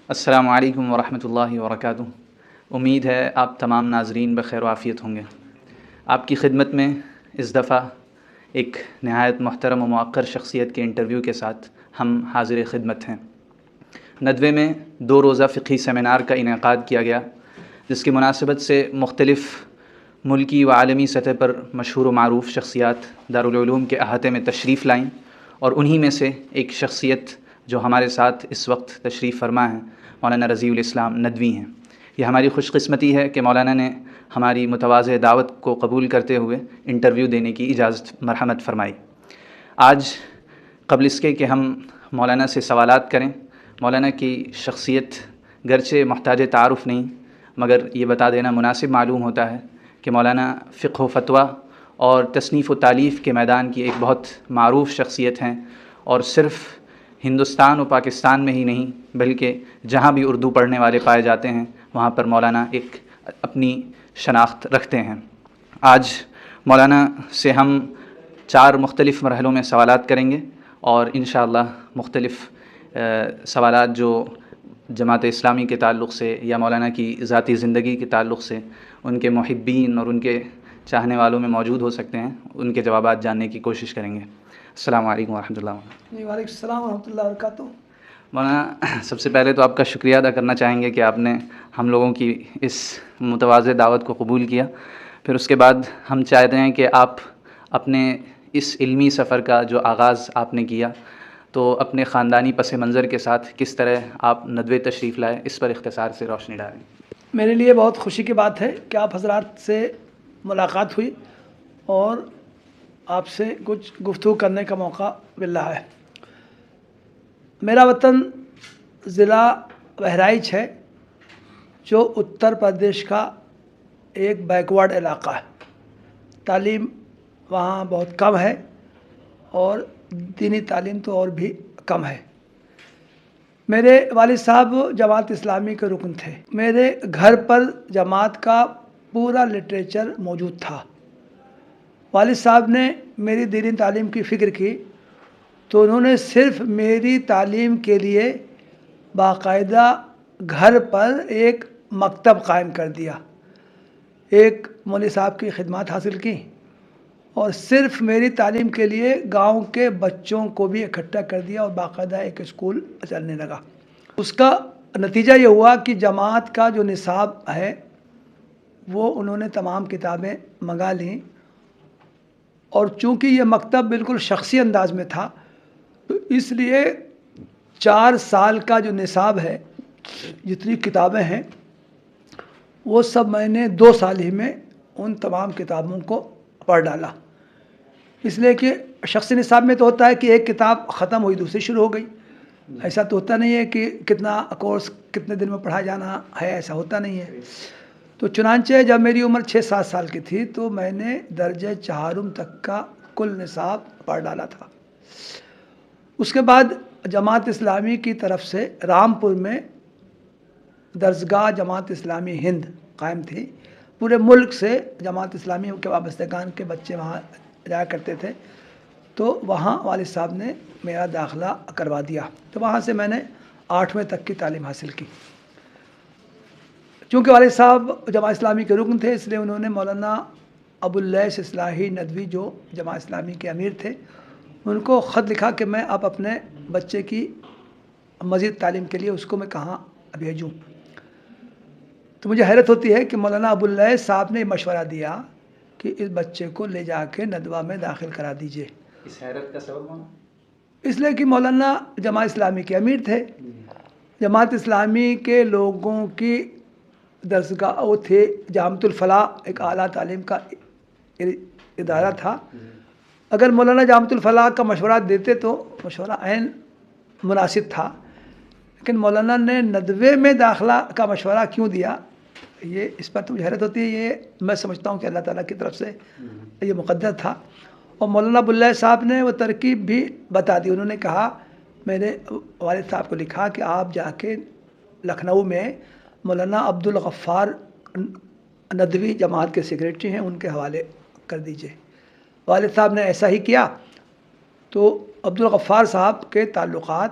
السلام علیکم ورحمۃ اللہ وبرکاتہ۔ امید ہے آپ تمام ناظرین بخیر و عافیت ہوں گے۔ آپ کی خدمت میں اس دفعہ ایک نہایت محترم و موقر شخصیت کے انٹرویو کے ساتھ ہم حاضر خدمت ہیں۔ ندوے میں 2 روزہ فقہی سیمینار کا انعقاد کیا گیا، جس کی مناسبت سے مختلف ملکی و عالمی سطح پر مشہور و معروف شخصیات دارالعلوم کے احاطے میں تشریف لائیں، اور انہی میں سے ایک شخصیت جو ہمارے ساتھ اس وقت تشریف فرما ہیں مولانا رضی الاسلام ندوی ہیں۔ یہ ہماری خوش قسمتی ہے کہ مولانا نے ہماری متواضع دعوت کو قبول کرتے ہوئے انٹرویو دینے کی اجازت مرحمت فرمائی۔ آج قبل اس کے کہ ہم مولانا سے سوالات کریں، مولانا کی شخصیت گرچہ محتاج تعارف نہیں، مگر یہ بتا دینا مناسب معلوم ہوتا ہے کہ مولانا فقہ و فتویٰ اور تصنیف و تالیف کے میدان کی ایک بہت معروف شخصیت ہیں، اور صرف ہندوستان و پاکستان میں ہی نہیں بلکہ جہاں بھی اردو پڑھنے والے پائے جاتے ہیں وہاں پر مولانا ایک اپنی شناخت رکھتے ہیں۔ آج مولانا سے ہم 4 مختلف مرحلوں میں سوالات کریں گے، اور انشاءاللہ مختلف سوالات جو جماعت اسلامی کے تعلق سے یا مولانا کی ذاتی زندگی کے تعلق سے ان کے محبین اور ان کے چاہنے والوں میں موجود ہو سکتے ہیں، ان کے جوابات جاننے کی کوشش کریں گے۔ السلام علیکم ورحمۃ اللہ۔ وعلیکم السلام ورحمۃ اللہ وبرکاتہ۔ مولانا، سب سے پہلے تو آپ کا شکریہ ادا کرنا چاہیں گے کہ آپ نے ہم لوگوں کی اس متواضع دعوت کو قبول کیا۔ پھر اس کے بعد ہم چاہتے ہیں کہ آپ اپنے اس علمی سفر کا جو آغاز آپ نے کیا تو اپنے خاندانی پس منظر کے ساتھ کس طرح آپ ندوے تشریف لائے، اس پر اختصار سے روشنی ڈالیں۔ میرے لیے بہت خوشی کی بات ہے کہ آپ حضرات سے ملاقات ہوئی اور آپ سے کچھ گفتگو کرنے کا موقع مل رہا ہے۔ میرا وطن ضلع بہرائچ ہے، جو اتر پردیش کا ایک بیکورڈ علاقہ ہے۔ تعلیم وہاں بہت کم ہے اور دینی تعلیم تو اور بھی کم ہے۔ میرے والد صاحب جماعت اسلامی کے رکن تھے۔ میرے گھر پر جماعت کا پورا لٹریچر موجود تھا۔ والد صاحب نے میری دینی تعلیم کی فکر کی تو انہوں نے صرف میری تعلیم کے لیے باقاعدہ گھر پر ایک مکتب قائم کر دیا، ایک مولوی صاحب کی خدمات حاصل کی، اور صرف میری تعلیم کے لیے گاؤں کے بچوں کو بھی اکٹھا کر دیا اور باقاعدہ ایک اسکول چلنے لگا۔ اس کا نتیجہ یہ ہوا کہ جماعت کا جو نصاب ہے وہ انہوں نے تمام کتابیں منگا لیں، اور چونکہ یہ مکتب بالکل شخصی انداز میں تھا تو اس لیے 4 سال کا جو نصاب ہے، جتنی کتابیں ہیں وہ سب میں نے 2 سال ہی میں ان تمام کتابوں کو پڑھ ڈالا۔ اس لیے کہ شخصی نصاب میں تو ہوتا ہے کہ ایک کتاب ختم ہوئی دوسری شروع ہو گئی، ایسا تو ہوتا نہیں ہے کہ کتنا کورس کتنے دن میں پڑھا جانا ہے، ایسا ہوتا نہیں ہے۔ تو چنانچہ جب میری عمر 6-7 سال کی تھی تو میں نے درجہ 4 تک کا کل نصاب پڑھ ڈالا تھا۔ اس کے بعد جماعت اسلامی کی طرف سے رامپور میں درسگاہ جماعت اسلامی ہند قائم تھی۔ پورے ملک سے جماعت اسلامی کے وابستگان کے بچے وہاں جایا کرتے تھے، تو وہاں والد صاحب نے میرا داخلہ کروا دیا، تو وہاں سے میں نے 8ویں تک کی تعلیم حاصل کی۔ چونکہ والد صاحب جماعت اسلامی کے رکن تھے، اس لیے انہوں نے مولانا ابواللیث اصلاحی ندوی جو جماعت اسلامی کے امیر تھے ان کو خط لکھا کہ میں اب اپنے بچے کی مزید تعلیم کے لیے اس کو میں کہاں بھیجوں۔ تو مجھے حیرت ہوتی ہے کہ مولانا ابواللیث صاحب نے مشورہ دیا کہ اس بچے کو لے جا کے ندوہ میں داخل کرا دیجئے۔ اس حیرت کا سبب ہونا؟ اس لیے کہ مولانا جماعت اسلامی کے امیر تھے، جماعت اسلامی کے لوگوں کی درسگاہ وہ تھے، جامعۃ الفلاح ایک اعلیٰ تعلیم کا ادارہ تھا۔ اگر مولانا جامعۃ الفلاح کا مشورہ دیتے تو مشورہ عین مناسب تھا، لیکن مولانا نے ندوے میں داخلہ کا مشورہ کیوں دیا، یہ اس پر تو مجھے حیرت ہوتی ہے۔ یہ میں سمجھتا ہوں کہ اللہ تعالیٰ کی طرف سے یہ مقدر تھا، اور مولانا ابواللیث صاحب نے وہ ترکیب بھی بتا دی۔ انہوں نے کہا، میرے والد صاحب کو لکھا کہ آپ جا کے لکھنؤ میں مولانا عبدالغفار ندوی جماعت کے سیکریٹری ہیں، ان کے حوالے کر دیجئے۔ والد صاحب نے ایسا ہی کیا، تو عبدالغفار صاحب کے تعلقات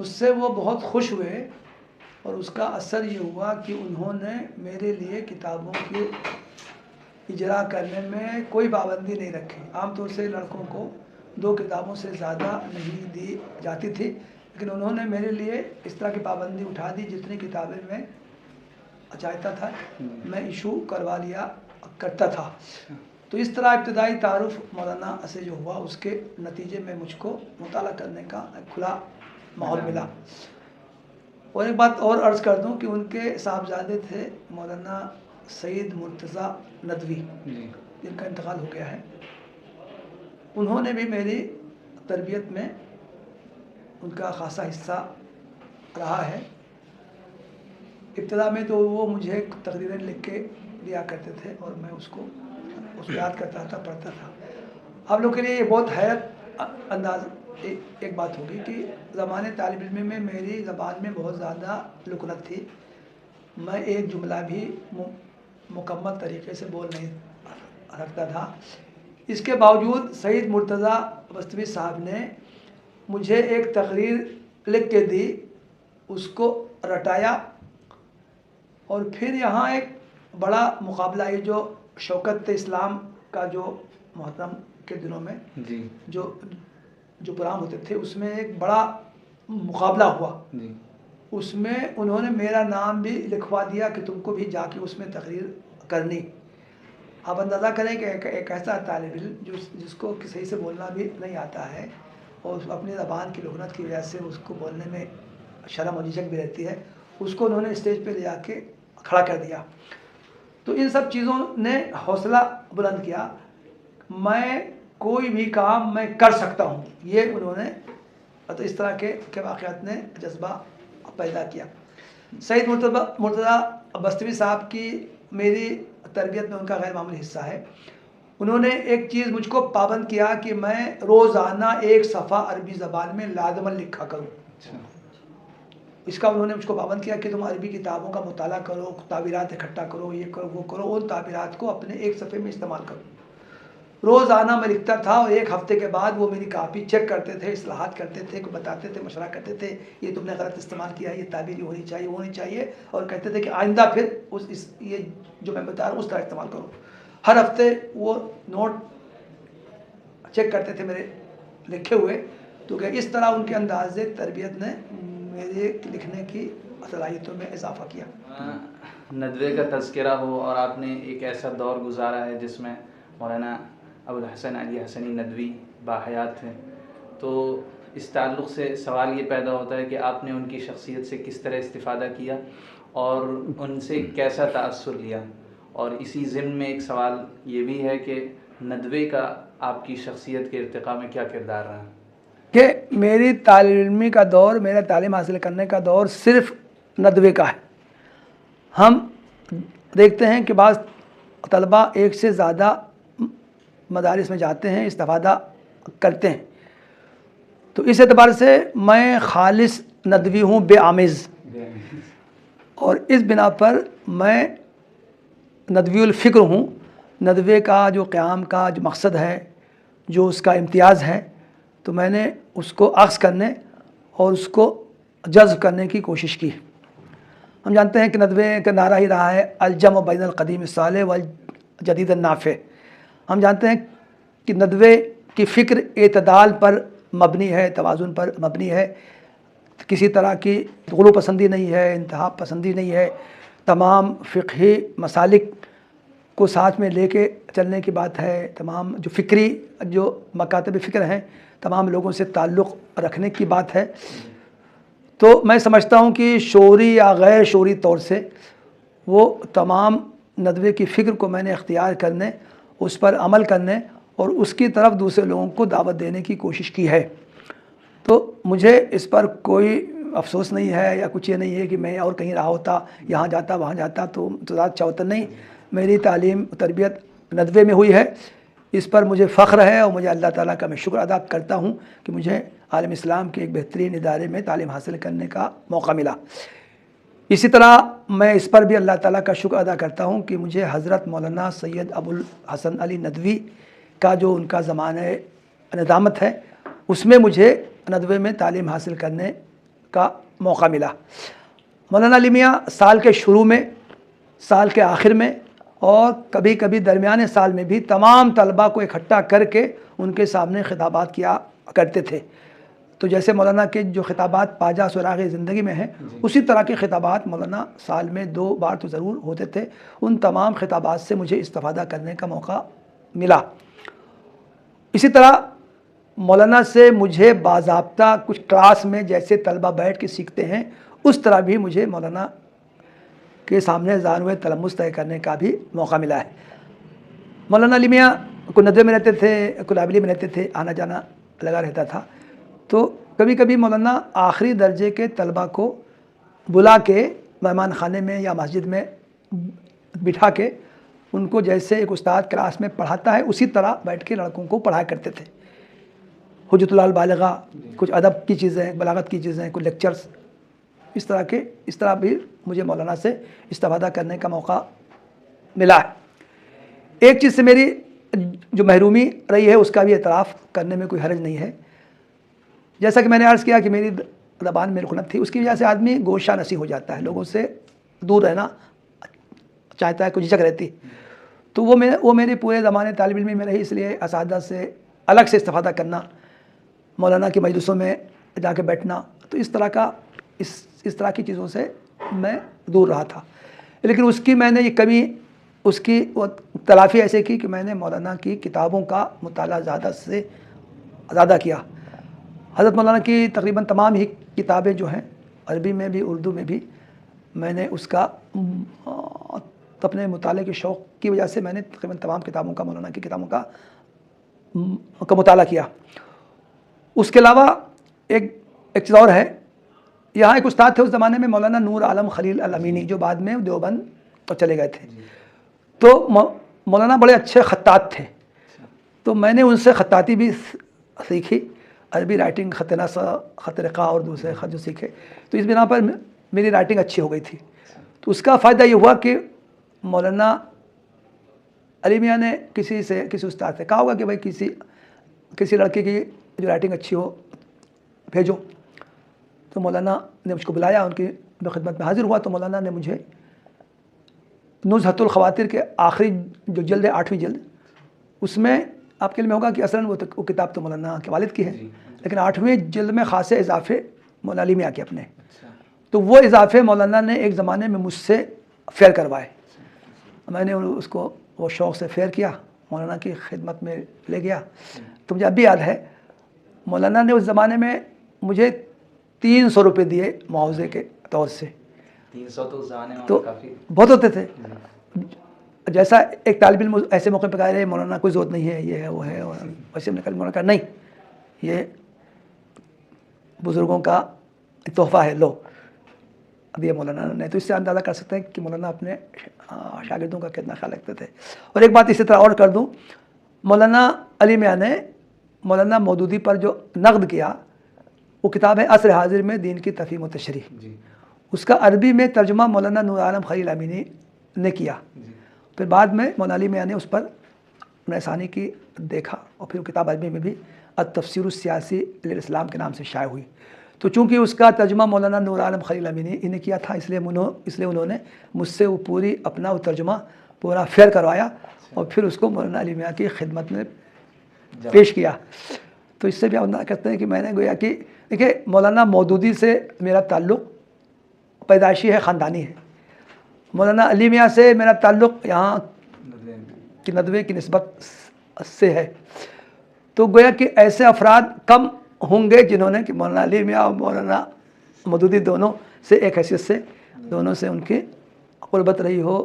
اس سے وہ بہت خوش ہوئے اور اس کا اثر یہ ہوا کہ انہوں نے میرے لیے کتابوں کے اجرا کرنے میں کوئی پابندی نہیں رکھی. عام طور سے لڑکوں کو 2 کتابوں سے زیادہ نہیں دی جاتی تھی، لیکن انہوں نے میرے لیے اس طرح کی پابندی اٹھا دی جتنی کتابیں میں چاہتا تھا میں ایشو کروا لیا کرتا تھا. تو اس طرح ابتدائی تعارف مولانا سے جو ہوا اس کے نتیجے میں مجھ کو مطالعہ کرنے کا کھلا ماحول ملا. اور ایک بات اور عرض کر دوں کہ ان کے صاحبزادے تھے مولانا سید مرتضیٰ ندوی جن کا انتقال ہو گیا ہے. انہوں نے بھی میری تربیت میں ان کا خاصا حصہ رہا ہے. ابتدا میں تو وہ مجھے تقریریں لکھ کے دیا کرتے تھے اور میں اس کو یاد کرتا تھا، پڑھتا تھا. آپ لوگ کے لیے یہ بہت حیرت انداز ایک بات ہوگی کہ زمانے طالب علم میں میری زبان میں بہت زیادہ لکنت تھی. میں ایک جملہ بھی مکمل طریقے سے بول نہیں رکھتا تھا. اس کے باوجود سید مرتضیٰ بستوی صاحب نے مجھے ایک تقریر لکھ کے دی، اس کو رٹایا اور پھر یہاں ایک بڑا مقابلہ ہے جو شوکت اسلام کا جو محترم کے دنوں میں جو پروگرام ہوتے تھے اس میں ایک بڑا مقابلہ ہوا. اس میں انہوں نے میرا نام بھی لکھوا دیا کہ تم کو بھی جا کے اس میں تقریر کرنی. آپ اندازہ کریں کہ ایک ایسا طالب علم جس کو صحیح سے بولنا بھی نہیں آتا ہے اور اپنی زبان کی لغت کی وجہ سے اس کو بولنے میں شرم و جھجک بھی رہتی ہے، اس کو انہوں نے اسٹیج پہ لے جا کے کھڑا کر دیا. تو ان سب چیزوں نے حوصلہ بلند کیا. میں کوئی بھی کام میں کر سکتا ہوں، یہ انہوں نے تو اس طرح کے واقعات نے جذبہ پیدا کیا. سید مرتضیٰ بستوی صاحب کی میری تربیت میں ان کا غیر معمولی حصہ ہے. انہوں نے ایک چیز مجھ کو پابند کیا کہ میں روزانہ 1 صفحہ عربی زبان میں لازماً لکھا کروں. اس کا انہوں نے مجھ کو پابند کیا کہ تم عربی کتابوں کا مطالعہ کرو، تعبیرات اکٹھا کرو، یہ کرو وہ کرو، ان تعبیرات کو اپنے 1 صفحے میں استعمال کرو. روزانہ میں لکھتا تھا اور 1 ہفتے کے بعد وہ میری کاپی چیک کرتے تھے، اصلاحات کرتے تھے، بتاتے تھے، مشورہ کرتے تھے یہ تم نے غلط استعمال کیا ہے، یہ تعبیر ہونی چاہیے، وہ ہونی چاہیے، اور کہتے تھے کہ آئندہ پھر یہ جو میں بتا رہا ہوں اس طرح استعمال کرو. ہر ہفتے وہ نوٹ چیک کرتے تھے میرے لکھے ہوئے. تو کہ اس طرح ان کے انداز تربیت نے میرے لکھنے کی صلاحیتوں میں اضافہ کیا. ندوے کا تذکرہ ہو اور آپ نے ایک ایسا دور گزارا ہے جس میں مولانا ابوالحسن علی حسنی ندوی باحیات ہیں، تو اس تعلق سے سوال یہ پیدا ہوتا ہے کہ آپ نے ان کی شخصیت سے کس طرح استفادہ کیا اور ان سے کیسا تأثر لیا. اور اسی ضمن میں ایک سوال یہ بھی ہے کہ ندوے کا آپ کی شخصیت کے ارتقاء میں کیا کردار رہا؟ کہ میری طالب علمی کا دور، میرا تعلیم حاصل کرنے کا دور صرف ندوے کا ہے. ہم دیکھتے ہیں کہ بعض طلباء 1 سے زیادہ مدارس میں جاتے ہیں، استفادہ کرتے ہیں. تو اس اعتبار سے میں خالص ندوی ہوں، بے آمیز. اور اس بنا پر میں ندوی الفکر ہوں. ندوے کا جو قیام کا جو مقصد ہے، جو اس کا امتیاز ہے، تو میں نے اس کو اخذ کرنے اور اس کو جذب کرنے کی کوشش کی. ہم جانتے ہیں کہ ندوے کا نعرہ ہی رہا ہے الجمع بین القدیم الصالح والجدید النافع. ہم جانتے ہیں کہ ندوے کی فکر اعتدال پر مبنی ہے، توازن پر مبنی ہے، کسی طرح کی غلو پسندی نہیں ہے، انتہا پسندی نہیں ہے. تمام فقہی مسالک کو ساتھ میں لے کے چلنے کی بات ہے. تمام جو فکری جو مکاتب فکر ہیں تمام لوگوں سے تعلق رکھنے کی بات ہے. تو میں سمجھتا ہوں کہ شعوری یا غیر شعوری طور سے وہ تمام ندوے کی فکر کو میں نے اختیار کرنے، اس پر عمل کرنے اور اس کی طرف دوسرے لوگوں کو دعوت دینے کی کوشش کی ہے. تو مجھے اس پر کوئی افسوس نہیں ہے یا کچھ یہ نہیں ہے کہ میں اور کہیں رہا ہوتا، یہاں جاتا وہاں جاتا تو زیادہ چوتن نہیں. میری تعلیم تربیت ندوے میں ہوئی ہے، اس پر مجھے فخر ہے اور مجھے اللہ تعالیٰ کا میں شکر ادا کرتا ہوں کہ مجھے عالم اسلام کے ایک بہترین ادارے میں تعلیم حاصل کرنے کا موقع ملا. اسی طرح میں اس پر بھی اللہ تعالیٰ کا شکر ادا کرتا ہوں کہ مجھے حضرت مولانا سید ابوالحسن علی ندوی کا جو ان کا زمانہ ندامت ہے اس میں مجھے ندوے میں تعلیم حاصل کرنے کا موقع ملا۔ مولانا علی میاں سال کے شروع میں، سال کے آخر میں اور کبھی کبھی درمیانے سال میں بھی تمام طلباء کو اکٹھا کر کے ان کے سامنے خطابات کیا کرتے تھے۔ تو جیسے مولانا کے جو خطابات پاجا سراغ زندگی میں ہیں، اسی طرح کے خطابات مولانا سال میں 2 بار تو ضرور ہوتے تھے۔ ان تمام خطابات سے مجھے استفادہ کرنے کا موقع ملا۔ اسی طرح مولانا سے مجھے باضابطہ کچھ کلاس میں جیسے طلبہ بیٹھ کے سیکھتے ہیں، اس طرح بھی مجھے مولانا کے سامنے زانوِ تلمس طے کرنے کا بھی موقع ملا ہے۔ مولانا علی میاں کوئی ندوے میں رہتے تھے، کوئی لائبریری میں رہتے تھے، آنا جانا لگا رہتا تھا۔ تو کبھی کبھی مولانا آخری درجے کے طلبہ کو بلا کے مہمان خانے میں یا مسجد میں بٹھا کے ان کو جیسے ایک استاد کلاس میں پڑھاتا ہے اسی طرح بیٹھ کے لڑکوں کو پڑھایا کرتے تھے۔ حجت اللہ البالغہ، کچھ ادب کی چیزیں، بلاغت کی چیزیں، کچھ لیکچرز، اس طرح بھی مجھے مولانا سے استفادہ کرنے کا موقع ملا ہے۔ ایک چیز سے میری جو محرومی رہی ہے اس کا بھی اعتراف کرنے میں کوئی حرج نہیں ہے۔ جیسا کہ میں نے عرض کیا کہ میری زبان میں لکنت تھی، اس کی وجہ سے آدمی گوشہ نسی ہو جاتا ہے، لوگوں سے دور رہنا چاہتا ہے، کچھ جھجک رہتی۔ تو وہ میرے پورے زمانے طالب علمی میں رہی، اس لیے اساتذہ سے الگ سے استفادہ کرنا، مولانا کی مجلسوں میں جا کے بیٹھنا، تو اس طرح کی چیزوں سے میں دور رہا تھا۔ لیکن اس کی میں نے یہ کمی، اس کی تلافی ایسے کی کہ میں نے مولانا کی کتابوں کا مطالعہ زیادہ سے زیادہ کیا۔ حضرت مولانا کی تقریباً تمام ہی کتابیں جو ہیں، عربی میں بھی اردو میں بھی، میں نے اس کا اپنے مطالعے کے شوق کی وجہ سے میں نے تقریباً تمام کتابوں کا، مولانا کی کتابوں کا مطالعہ کیا۔ اس کے علاوہ ایک چیز اور ہے، یہاں ایک استاد تھے اس زمانے میں، مولانا نور عالم خلیل الامینی، جو بعد میں دیوبند اور چلے گئے تھے۔ تو مولانا بڑے اچھے خطاط تھے، تو میں نے ان سے خطاطی بھی سیکھی، عربی رائٹنگ، خط نسخ، خط رقاع اور دوسرے خط جو سیکھے، تو اس بنا پر میری رائٹنگ اچھی ہو گئی تھی۔ تو اس کا فائدہ یہ ہوا کہ مولانا علی میاں نے کسی استاد سے کہا ہوگا کہ بھائی کسی لڑکے کی جو رائٹنگ اچھی ہو بھیجو، تو مولانا نے مجھ کو بلایا، ان کی خدمت میں حاضر ہوا، تو مولانا نے مجھے نزہۃ الخواطر کے آخری جو جلد ہے، 8ویں جلد، اس میں آپ کے علم میں ہوگا کہ اصلاً وہ کتاب تو مولانا کے والد کی ہے، لیکن 8ویں جلد میں خاصے اضافے مولانا علی میاں کے اپنے، تو وہ اضافے مولانا نے ایک زمانے میں مجھ سے فیل کروائے۔ میں نے اس کو وہ شوق سے فیل کیا، مولانا کی خدمت میں لے گیا۔ تو مجھے اب بھی یاد ہے، مولانا نے اس زمانے میں مجھے 300 روپے دیے معاوضے کے طور سے۔ 300 تو اس زمانے میں تو کافی بہت ہوتے تھے۔ جیسا ایک طالب علم ایسے موقع پہ کہا رہے مولانا کوئی ضرورت نہیں ہے، یہ ہے وہ ہے، ویسے میں نے مولانا کہا نہیں، یہ بزرگوں کا تحفہ ہے، لو اب یہ مولانا نے۔ تو اس سے اندازہ کر سکتے ہیں کہ مولانا اپنے شاگردوں کا کتنا خیال رکھتے تھے۔ اور ایک بات اسی طرح اور کر دوں، مولانا علی میاں نے مولانا مودودی پر جو نقد کیا، وہ کتاب ہے عصر حاضر میں دین کی تفہیم و تشریح، اس کا عربی میں ترجمہ مولانا نور عالم خلیل الامینی نے کیا۔ پھر بعد میں مولانا علی میاں نے اس پر ثانی کی دیکھا، اور پھر وہ کتاب عربی میں بھی التفسیر السیاسی للاسلام کے نام سے شائع ہوئی۔ تو چونکہ اس کا ترجمہ مولانا نور عالم خلیل الامینی نے کیا تھا، اس لیے انہوں نے مجھ سے وہ پوری اپنا وہ ترجمہ پورا فیل کروایا، اور پھر اس کو مولانا علی میاں کی خدمت میں پیش کیا۔ تو اس سے بھی آپ اندازہ کرتے ہیں کہ میں نے گویا کہ دیکھیں، مولانا مودودی سے میرا تعلق پیدائشی ہے، خاندانی ہے۔ مولانا علی میاں سے میرا تعلق یہاں کی ندوے کی نسبت سے ہے۔ تو گویا کہ ایسے افراد کم ہوں گے جنہوں نے کہ مولانا علی میاں اور مولانا مودودی دونوں سے ایک حیثیت سے، دونوں سے ان کی قربت رہی ہو،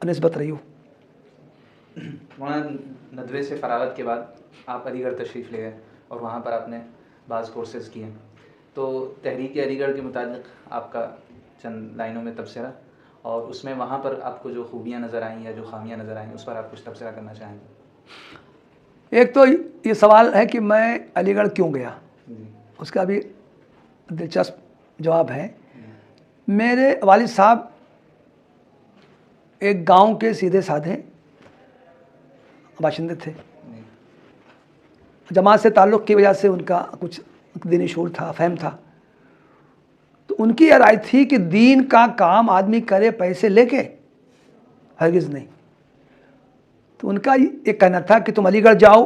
نسبت رہی ہو۔ مولانا ندوے سے فراغت کے بعد آپ علی گڑھ تشریف لے گئے، اور وہاں پر آپ نے بعض کورسز کیے، تو تحریک علی گڑھ کے متعلق آپ کا چند لائنوں میں تبصرہ، اور اس میں وہاں پر آپ کو جو خوبیاں نظر آئیں یا جو خامیاں نظر آئیں، اس پر آپ کچھ تبصرہ کرنا چاہیں گے؟ ایک تو یہ سوال ہے کہ میں علی گڑھ کیوں گیا، اس کا بھی دلچسپ جواب ہے۔ میرے والد صاحب ایک گاؤں کے سیدھے سادھے باشندے تھے، جماعت سے تعلق کی وجہ سے ان کا کچھ دینی شعور تھا، فہم تھا۔ تو ان کی یہ رائے تھی کہ دین کا کام آدمی کرے پیسے لے کے، ہرگز نہیں۔ تو ان کا یہ کہنا تھا کہ تم علی گڑھ جاؤ،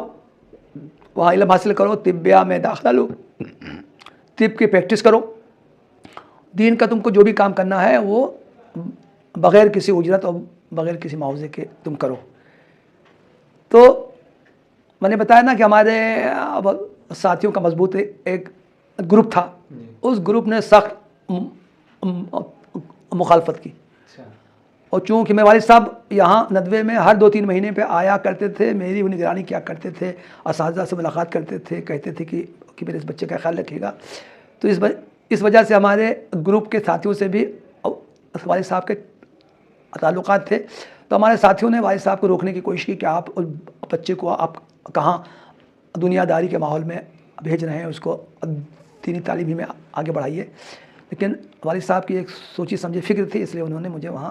وہاں علم حاصل کرو، طبیہ میں داخلہ لو، طب کی پریکٹس کرو، دین کا تم کو جو بھی کام کرنا ہے وہ بغیر کسی اجرت اور بغیر کسی معاوضے کے تم کرو۔ تو میں نے بتایا نا کہ ہمارے ساتھیوں کا مضبوط ایک گروپ تھا، اس گروپ نے سخت مخالفت کی، اور چونکہ میرے والد صاحب یہاں ندوے میں ہر 2-3 مہینے پہ آیا کرتے تھے، میری نگرانی کیا کرتے تھے، اساتذہ سے ملاقات کرتے تھے، کہتے تھے کہ میرے اس بچے کا خیال رکھیے گا، تو اس وجہ سے ہمارے گروپ کے ساتھیوں سے بھی والد صاحب کے تعلقات تھے۔ تو ہمارے ساتھیوں نے والد صاحب کو روکنے کی کوشش کی کہ آپ اس بچے کو آپ کہاں دنیا داری کے ماحول میں بھیج رہے ہیں، اس کو دینی تعلیم ہی میں آگے بڑھائیے۔ لیکن والد صاحب کی ایک سوچی سمجھی فکر تھی، اس لیے انہوں نے مجھے وہاں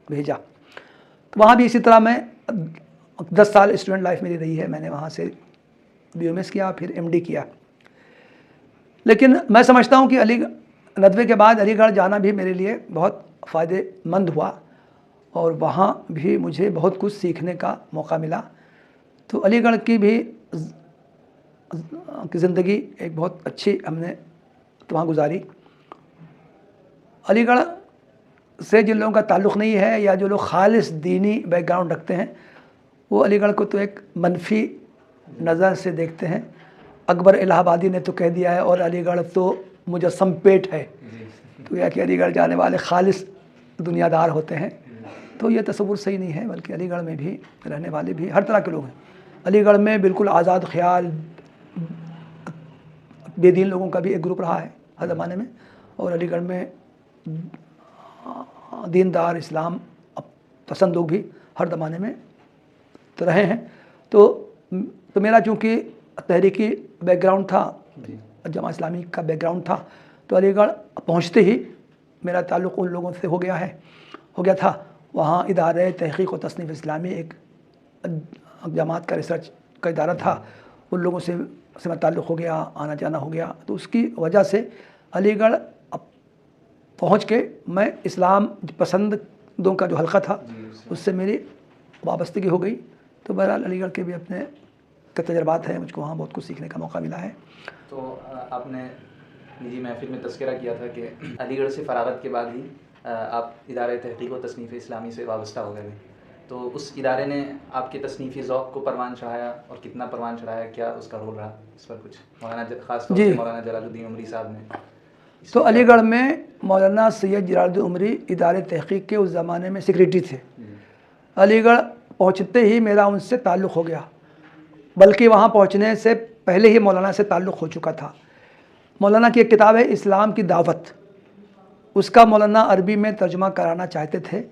بھیجا۔ تو وہاں بھی اسی طرح میں 10 سال اسٹوڈنٹ لائف میری رہی ہے، میں نے وہاں سے BMS کیا، پھر MD کیا۔ لیکن میں سمجھتا ہوں کہ ندوے کے بعد علی گڑھ جانا بھی میرے لیے بہت فائدے مند ہوا، اور وہاں بھی مجھے بہت کچھ سیکھنے کا موقع ملا۔ تو علی گڑھ کی بھی زندگی ایک بہت اچھی ہم نے وہاں گزاری۔ علی گڑھ سے جن لوگوں کا تعلق نہیں ہے یا جو لوگ خالص دینی بیک گراؤنڈ رکھتے ہیں، وہ علی گڑھ کو تو ایک منفی نظر سے دیکھتے ہیں۔ اکبر الہ آبادی نے تو کہہ دیا ہے، اور علی گڑھ تو مجسم پیٹ ہے، تو یہ کہ علی گڑھ جانے والے خالص دنیا دار ہوتے ہیں، تو یہ تصور صحیح نہیں ہے، بلکہ علی گڑھ میں بھی رہنے والے بھی ہر طرح کے لوگ ہیں۔ علی گڑھ میں بالکل آزاد خیال بے دین لوگوں کا بھی ایک گروپ رہا ہے ہر زمانے میں، اور علی گڑھ میں دیندار اسلام پسند لوگ بھی ہر زمانے میں تو رہے ہیں۔ تو میرا چونکہ تحریکی بیک گراؤنڈ تھا، جماعت اسلامی کا بیک گراؤنڈ تھا، تو علی گڑھ پہنچتے ہی میرا تعلق ان لوگوں سے ہو گیا تھا۔ وہاں ادارہ تحقیق و تصنیف اسلامی ایک جماعت کا ریسرچ کا ادارہ تھا، ان لوگوں سے میں تعلق ہو گیا، آنا جانا ہو گیا۔ تو اس کی وجہ سے علی گڑھ پہنچ کے میں اسلام پسندوں کا جو حلقہ تھا اس سے میری وابستگی ہو گئی۔ تو بہرحال علی گڑھ کے بھی اپنے تجربات ہیں، مجھ کو وہاں بہت کچھ سیکھنے کا موقع ملا ہے۔ تو آپ نے نجی محفل میں تذکرہ کیا تھا کہ علی گڑھ سے فراغت کے بعد ہی آپ ادارہ تحقیق و تصنیف اسلامی سے وابستہ ہو گئے تھے، تو اس ادارے نے آپ کے تصنیفی ذوق کو پروان چڑھایا، اور کتنا پروان چڑھایا، کیا اس کا رول رہا اس پر کچھ خاص طور سے مولانا جلال الدین عمری صاحب نے؟ تو علی گڑھ میں مولانا سید جلال الدین عمری ادارے تحقیق کے اس زمانے میں سیکریٹری تھے۔ علی گڑھ پہنچتے ہی میرا ان سے تعلق ہو گیا، بلکہ وہاں پہنچنے سے پہلے ہی مولانا سے تعلق ہو چکا تھا۔ مولانا کی ایک کتاب ہے اسلام کی دعوت، اس کا مولانا عربی میں ترجمہ کرانا چاہتے تھے،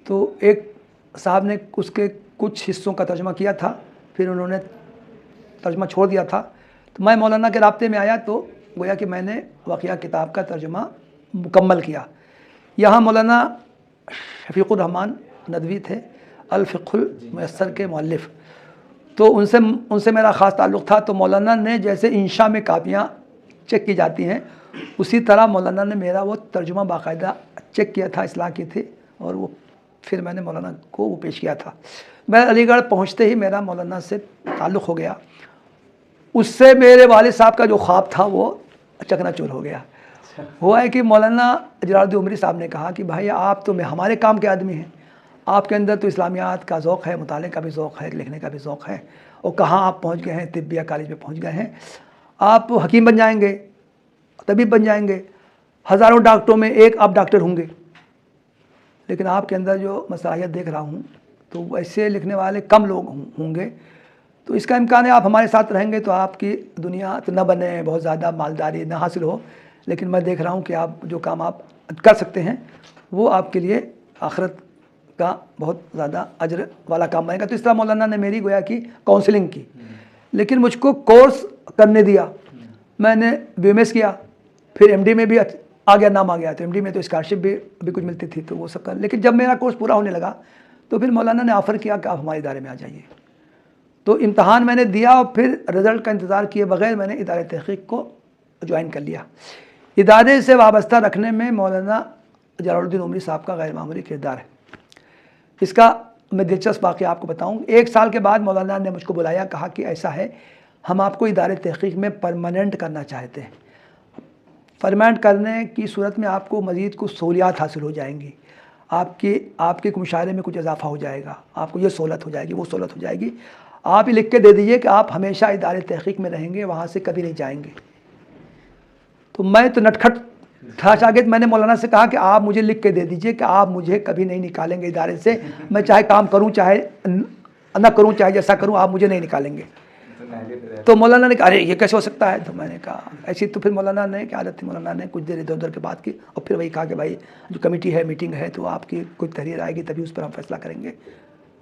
تو ایک صاحب نے اس کے کچھ حصوں کا ترجمہ کیا تھا، پھر انہوں نے ترجمہ چھوڑ دیا تھا۔ تو میں مولانا کے رابطے میں آیا، تو گویا کہ میں نے واقعہ کتاب کا ترجمہ مکمل کیا۔ یہاں مولانا شفیق الرحمن ندوی تھے، الفقہ المیسر کے مؤلف، تو ان سے میرا خاص تعلق تھا۔ تو مولانا نے جیسے انشاء میں کاپیاں چیک کی جاتی ہیں، اسی طرح مولانا نے میرا وہ ترجمہ باقاعدہ چیک کیا تھا، اصلاح کی تھی، اور وہ پھر میں نے مولانا کو وہ پیش کیا تھا۔ میں علی گڑھ پہنچتے ہی میرا مولانا سے تعلق ہو گیا۔ اس سے میرے والد صاحب کا جو خواب تھا وہ چکنا چور ہو گیا۔ ہوا ہے کہ مولانا جلال الدین عمری صاحب نے کہا کہ بھائی آپ تو ہمارے کام کے آدمی ہیں، آپ کے اندر تو اسلامیات کا ذوق ہے، مطالعے کا بھی ذوق ہے، لکھنے کا بھی ذوق ہے، اور کہاں آپ پہنچ گئے ہیں، طبیہ کالج میں پہنچ گئے ہیں، آپ حکیم بن جائیں گے، طبیب بن جائیں گے، ہزاروں ڈاکٹروں میں ایک آپ ڈاکٹر ہوں گے، لیکن آپ کے اندر جو میں صلاحیت دیکھ رہا ہوں تو ایسے لکھنے والے کم لوگ ہوں گے، تو اس کا امکان ہے آپ ہمارے ساتھ رہیں گے تو آپ کی دنیا تو نہ بنے، بہت زیادہ مالداری نہ حاصل ہو، لیکن میں دیکھ رہا ہوں کہ آپ جو کام آپ کر سکتے ہیں وہ آپ کے لیے آخرت کا بہت زیادہ اجر والا کام بنے گا۔ تو اس طرح مولانا نے میری گویا کی کاؤنسلنگ کی، لیکن مجھ کو کورس کرنے دیا۔ میں نے BMS کیا، پھر MD میں بھی آ گیا، نام آ گیا، تو MD میں تو اسکالرشپ بھی کچھ ملتی تھی، تو وہ سب کا، لیکن جب میرا کورس پورا ہونے لگا تو پھر مولانا نے آفر کیا کہ آپ ہمارے ادارے میں آ جائیے۔ تو امتحان میں نے دیا، اور پھر رزلٹ کا انتظار کیے بغیر میں نے ادارے تحقیق کو جوائن کر لیا۔ ادارے سے وابستہ رکھنے میں مولانا جلالالدین عمری صاحب کا غیر معمولی کردار ہے۔ اس کا میں دلچسپ واقعہ آپ کو بتاؤں۔ 1 سال کے بعد مولانا نے مجھ کو بلایا، کہا کہ ایسا ہے ہم آپ کو ادارے تحقیق میں پرماننٹ کرنا چاہتے ہیں۔ پرماننٹ کرنے کی صورت میں آپ کو مزید کچھ سہولیات حاصل ہو جائیں گی، آپ کے مشاہرے میں کچھ اضافہ ہو جائے گا، آپ کو یہ سہولت ہو جائے گی، وہ سہولت ہو جائے گی۔ آپ یہ لکھ کے دے دیجئے کہ آپ ہمیشہ ادارے تحقیق میں رہیں گے، وہاں سے کبھی نہیں جائیں گے۔ تو میں تو نٹکھٹ تھا شاگرد، میں نے مولانا سے کہا کہ آپ مجھے لکھ کے دے دیجئے کہ آپ مجھے کبھی نہیں نکالیں گے ادارے سے، میں چاہے کام کروں چاہے نہ کروں، چاہے جیسا کروں، آپ مجھے نہیں نکالیں گے۔ تو مولانا نے کہا ارے یہ کیسے ہو سکتا ہے؟ تو میں نے کہا ایسی، تو پھر مولانا نے کیا عادت تھی، مولانا نے کچھ دیر ادھر ادھر کی بات کی اور پھر وہی کہا کہ بھائی جو کمیٹی ہے، میٹنگ ہے، تو آپ کی کچھ تحریر آئے گی تبھی اس پر ہم فیصلہ کریں گے۔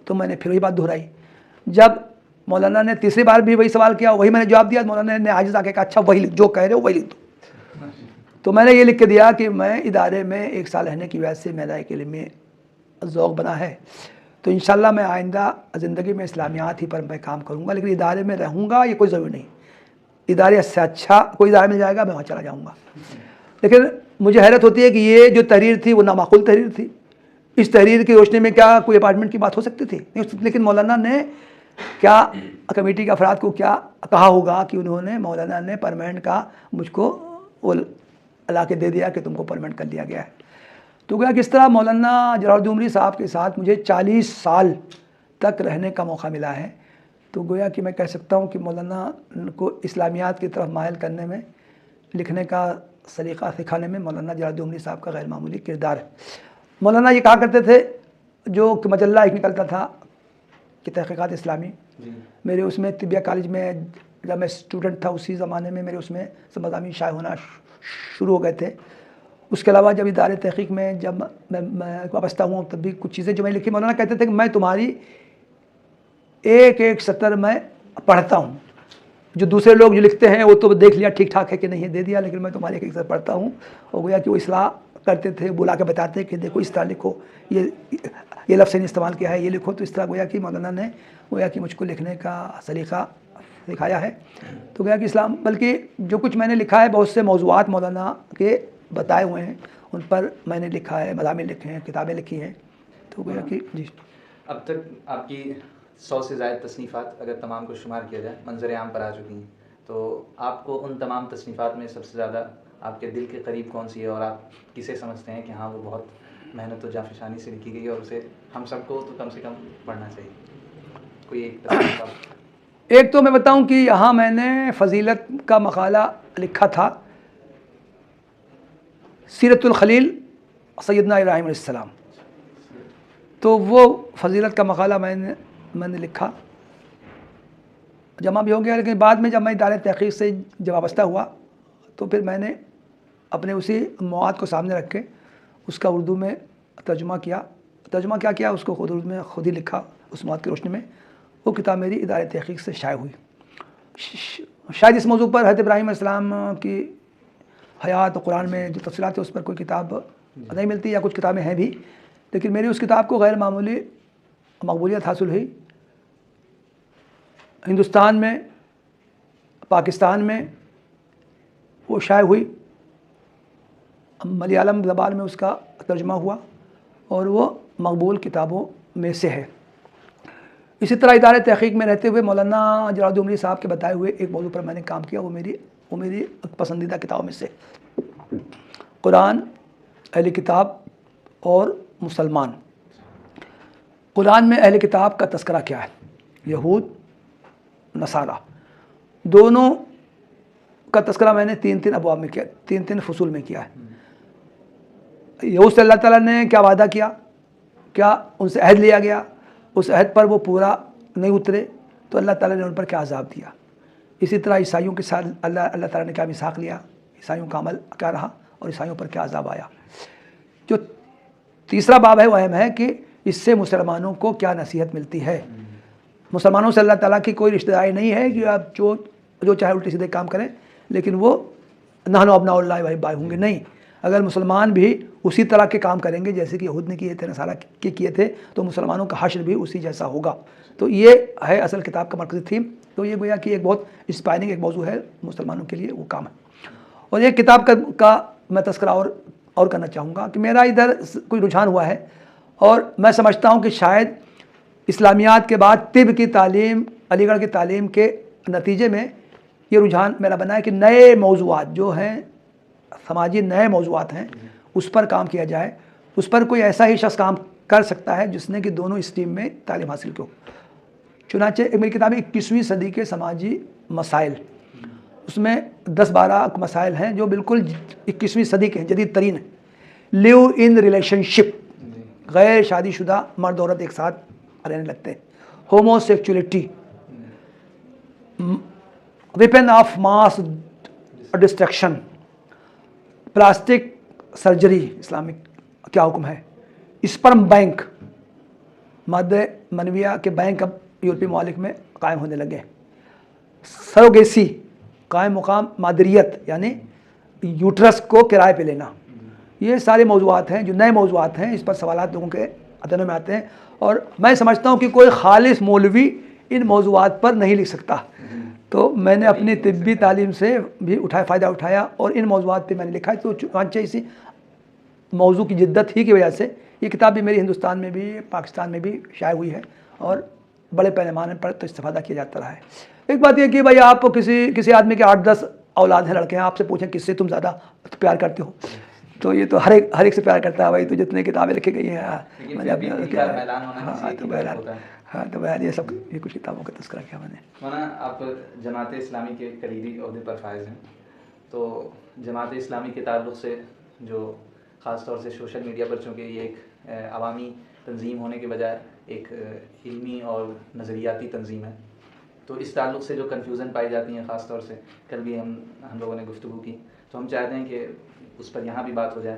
تو میں نے پھر وہی بات دہرائی۔ جب مولانا نے تیسری بار بھی وہی سوال کیا، وہی میں نے جواب دیا، مولانا نے عاجز آ کے کہا اچھا وہی جو کہہ رہے ہو وہی لکھ دو۔ تو میں نے یہ لکھ کے دیا کہ میں ادارے میں 1 سال رہنے کی وجہ سے میرا ایک علمی ذوق بنا ہے، تو انشاءاللہ میں آئندہ زندگی میں اسلامیات ہی پر میں کام کروں گا، لیکن ادارے میں رہوں گا یہ کوئی ضروری نہیں، ادارے سے اچھا کوئی ادارہ مل جائے گا میں وہاں چلا جاؤں گا۔ لیکن مجھے حیرت ہوتی ہے کہ یہ جو تحریر تھی وہ نامعقول تحریر تھی، اس تحریر کی روشنی میں کیا کوئی اپارٹمنٹ کی بات ہو سکتی تھی؟ لیکن مولانا نے کیا کمیٹی کے افراد کو کیا کہا ہوگا کہ انہوں نے، مولانا نے پرماننٹ کا مجھ کو وہ لا کے دے دیا کہ تم کو پرماننٹ کر لیا گیا ہے۔ تو گویا کس طرح مولانا جلالالدین عمری صاحب کے ساتھ مجھے 40 سال تک رہنے کا موقع ملا ہے، تو گویا کہ میں کہہ سکتا ہوں کہ مولانا کو اسلامیات کی طرف مائل کرنے میں، لکھنے کا سلیقہ سکھانے میں مولانا جلالالدین عمری صاحب کا غیر معمولی کردار ہے۔ مولانا یہ کہا کرتے تھے، جو کہ مجلہ ایک نکلتا تھا کہ تحقیقات اسلامی، میرے اس میں طبیہ کالج میں جب میں اسٹوڈنٹ تھا اسی زمانے میں میرے اس میں سب مضامین شائع ہونا شروع ہو گئے تھے۔ اس کے علاوہ جب ادارے تحقیق میں جب میں وابستہ ہوں تب بھی کچھ چیزیں جو میں لکھی، مولانا کہتے تھے کہ میں تمہاری ایک ایک سطر میں پڑھتا ہوں، جو دوسرے لوگ جو لکھتے ہیں وہ تو دیکھ لیا ٹھیک ٹھاک ہے کہ نہیں ہے دے دیا، لیکن میں تمہاری ایک ایک سطر پڑھتا ہوں۔ اور گویا کہ وہ اصلاح کرتے تھے، بلا کے بتاتے کہ دیکھو اس طرح لکھو، یہ لفظ نہیں استعمال کیا ہے، یہ لکھو۔ تو اس طرح گویا کہ مولانا نے گویا کہ مجھ کو لکھنے کا سلیقہ سکھایا ہے۔ تو گویا کہ اسلام، بلکہ جو کچھ میں نے لکھا ہے بہت سے موضوعات مولانا کے بتائے ہوئے ہیں، ان پر میں نے لکھا ہے، مضامین لکھے ہیں، کتابیں لکھی ہیں۔ تو گویا کہ جی اب تک آپ کی 100 سے زائد تصنیفات اگر تمام کو شمار کیا جائے منظر عام پر آ چکی ہیں، تو آپ کو ان تمام تصنیفات میں سب سے زیادہ آپ کے دل کے قریب کون سی ہے، اور آپ کسے سمجھتے ہیں کہ ہاں وہ بہت محنت و جافشانی سے لکھی گئی اور اسے ہم سب کو تو کم سے کم پڑھنا چاہیے؟ کوئی ایک تصنیف آپ؟ ایک تو میں بتاؤں کہ یہاں میں نے فضیلت کا مقالہ لکھا تھا، سیرت الخلیل سیدنا ابراہیم علیہ السلام، تو وہ فضیلت کا مقالہ میں نے لکھا، جمع بھی ہو گیا۔ لیکن بعد میں جب میں ادارے تحقیق سے جب وابستہ ہوا تو پھر میں نے اپنے اسی مواد کو سامنے رکھ کے اس کا اردو میں ترجمہ کیا۔ ترجمہ کیا کیا، اس کو خود اردو میں خود ہی لکھا اس مواد کی روشنی میں۔ وہ کتاب میری ادارے تحقیق سے شائع ہوئی۔ شاید اس موضوع پر حضرت ابراہیم علیہ السلام کی حیات و قرآن میں جو تفصیلات ہیں اس پر کوئی کتاب نہیں ملتی، یا کچھ کتابیں ہیں بھی، لیکن میری اس کتاب کو غیر معمولی مقبولیت حاصل ہوئی۔ ہندوستان میں، پاکستان میں وہ شائع ہوئی، ملیالم زبان میں اس کا ترجمہ ہوا اور وہ مقبول کتابوں میں سے ہے۔ اسی طرح ادارے تحقیق میں رہتے ہوئے مولانا جلالالدین عمری صاحب کے بتائے ہوئے ایک موضوع پر میں نے کام کیا، وہ میری پسندیدہ کتابوں میں سے قرآن، اہل کتاب اور مسلمان۔ قرآن میں اہل کتاب کا تذکرہ کیا ہے، یہود، نصارہ، دونوں کا تذکرہ میں نے 3 ابواب میں کیا، 3 فصول میں کیا ہے۔ یہود سے اللہ تعالیٰ نے کیا وعدہ کیا، کیا ان سے عہد لیا گیا، اس عہد پر وہ پورا نہیں اترے تو اللہ تعالیٰ نے ان پر کیا عذاب دیا۔ اسی طرح عیسائیوں کے ساتھ اللہ تعالیٰ نے کیا میثاق لیا، عیسائیوں کا عمل کیا رہا اور عیسائیوں پر کیا عذاب آیا۔ جو تیسرا باب ہے وہ اہم ہے کہ اس سے مسلمانوں کو کیا نصیحت ملتی ہے۔ مسلمانوں سے اللہ تعالیٰ کی کوئی رشتہ داری نہیں ہے کہ آپ جو چاہے الٹے سیدھے کام کریں، لیکن وہ نحن ابناء اللہ و احباؤہ ہوں گے، نہیں۔ اگر مسلمان بھی اسی طرح کے کام کریں گے جیسے کہ یہود نے کیے تھے، نصارہ کے کیے تھے، تو مسلمانوں کا حشر بھی اسی جیسا ہوگا۔ تو یہ ہے اصل کتاب کا مرکزی تھیم۔ تو یہ گویا کہ ایک بہت انسپائرنگ ایک موضوع ہے مسلمانوں کے لیے، وہ کام ہے۔ اور یہ کتاب کا میں تذکرہ اور کرنا چاہوں گا کہ میرا ادھر کوئی رجحان ہوا ہے، اور میں سمجھتا ہوں کہ شاید اسلامیات کے بعد طب کی تعلیم، علی گڑھ کی تعلیم کے نتیجے میں یہ رجحان میرا بنا ہے کہ نئے موضوعات جو ہیں، سماجی نئے موضوعات ہیں، اس پر کام کیا جائے. اس پر کوئی ایسا ہی شخص کام کر سکتا ہے جس نے کہ دونوں اسٹریم میں تعلیم حاصل کی ہو. چنانچہ میری کتاب 21ویں صدی کے سماجی مسائل، اس میں 10-12 مسائل ہیں جو بالکل 21ویں صدی کے ہیں، جدید ترین ہیں. لیو ان ریلیشن شپ، غیر شادی شدہ مرد عورت ایک ساتھ رہنے لگتے ہیں. Homo sexuality, weapon of mass destruction, plastic surgery Islamic کیا حکم ہے. اسپرم بینک، مادہ منویہ کے بینک اب یورپی ممالک میں قائم ہونے لگے. سروگیسی، قائم مقام مادریت یعنی یوٹرس کو کرائے پہ لینا. یہ سارے موضوعات ہیں جو نئے موضوعات ہیں، اس پر سوالات لوگوں کے ذہنوں میں آتے ہیں، اور میں سمجھتا ہوں کہ کوئی خالص مولوی ان موضوعات پر نہیں لکھ سکتا. تو میں نے اپنی طبی تعلیم سے بھی فائدہ اٹھایا اور ان موضوعات پہ میں نے لکھا ہے. تو چنانچہ اسی موضوع کی جدت ہی کی وجہ سے یہ کتاب بھی میری ہندوستان میں بھی پاکستان میں بھی شائع ہوئی ہے اور بڑے پیمانے پر تو استفادہ کیا جاتا رہا ہے. ایک بات یہ کہ بھائی آپ کو کسی آدمی کے 8-10 اولاد ہیں، لڑکے ہیں، آپ سے پوچھیں کس سے تم زیادہ پیار کرتے ہو، تو یہ تو ہر ایک سے پیار کرتا ہے بھائی. تو جتنے کتابیں لکھی گئی ہیں تو بہرحال یہ سب یہ کچھ کتابوں کا تذکرہ کیا میں نے. مولانا آپ جماعت اسلامی کے قریبی عہدے پر فائز ہیں، تو جماعت اسلامی کے تعلق سے جو خاص طور سے سوشل میڈیا پر، چونکہ یہ ایک عوامی تنظیم ہونے کے بجائے ایک علمی اور نظریاتی تنظیم ہے، تو اس تعلق سے جو کنفیوژن پائی جاتی ہیں، خاص طور سے کل بھی ہم لوگوں نے گفتگو کی، تو ہم چاہتے ہیں کہ اس پر یہاں بھی بات ہو جائے.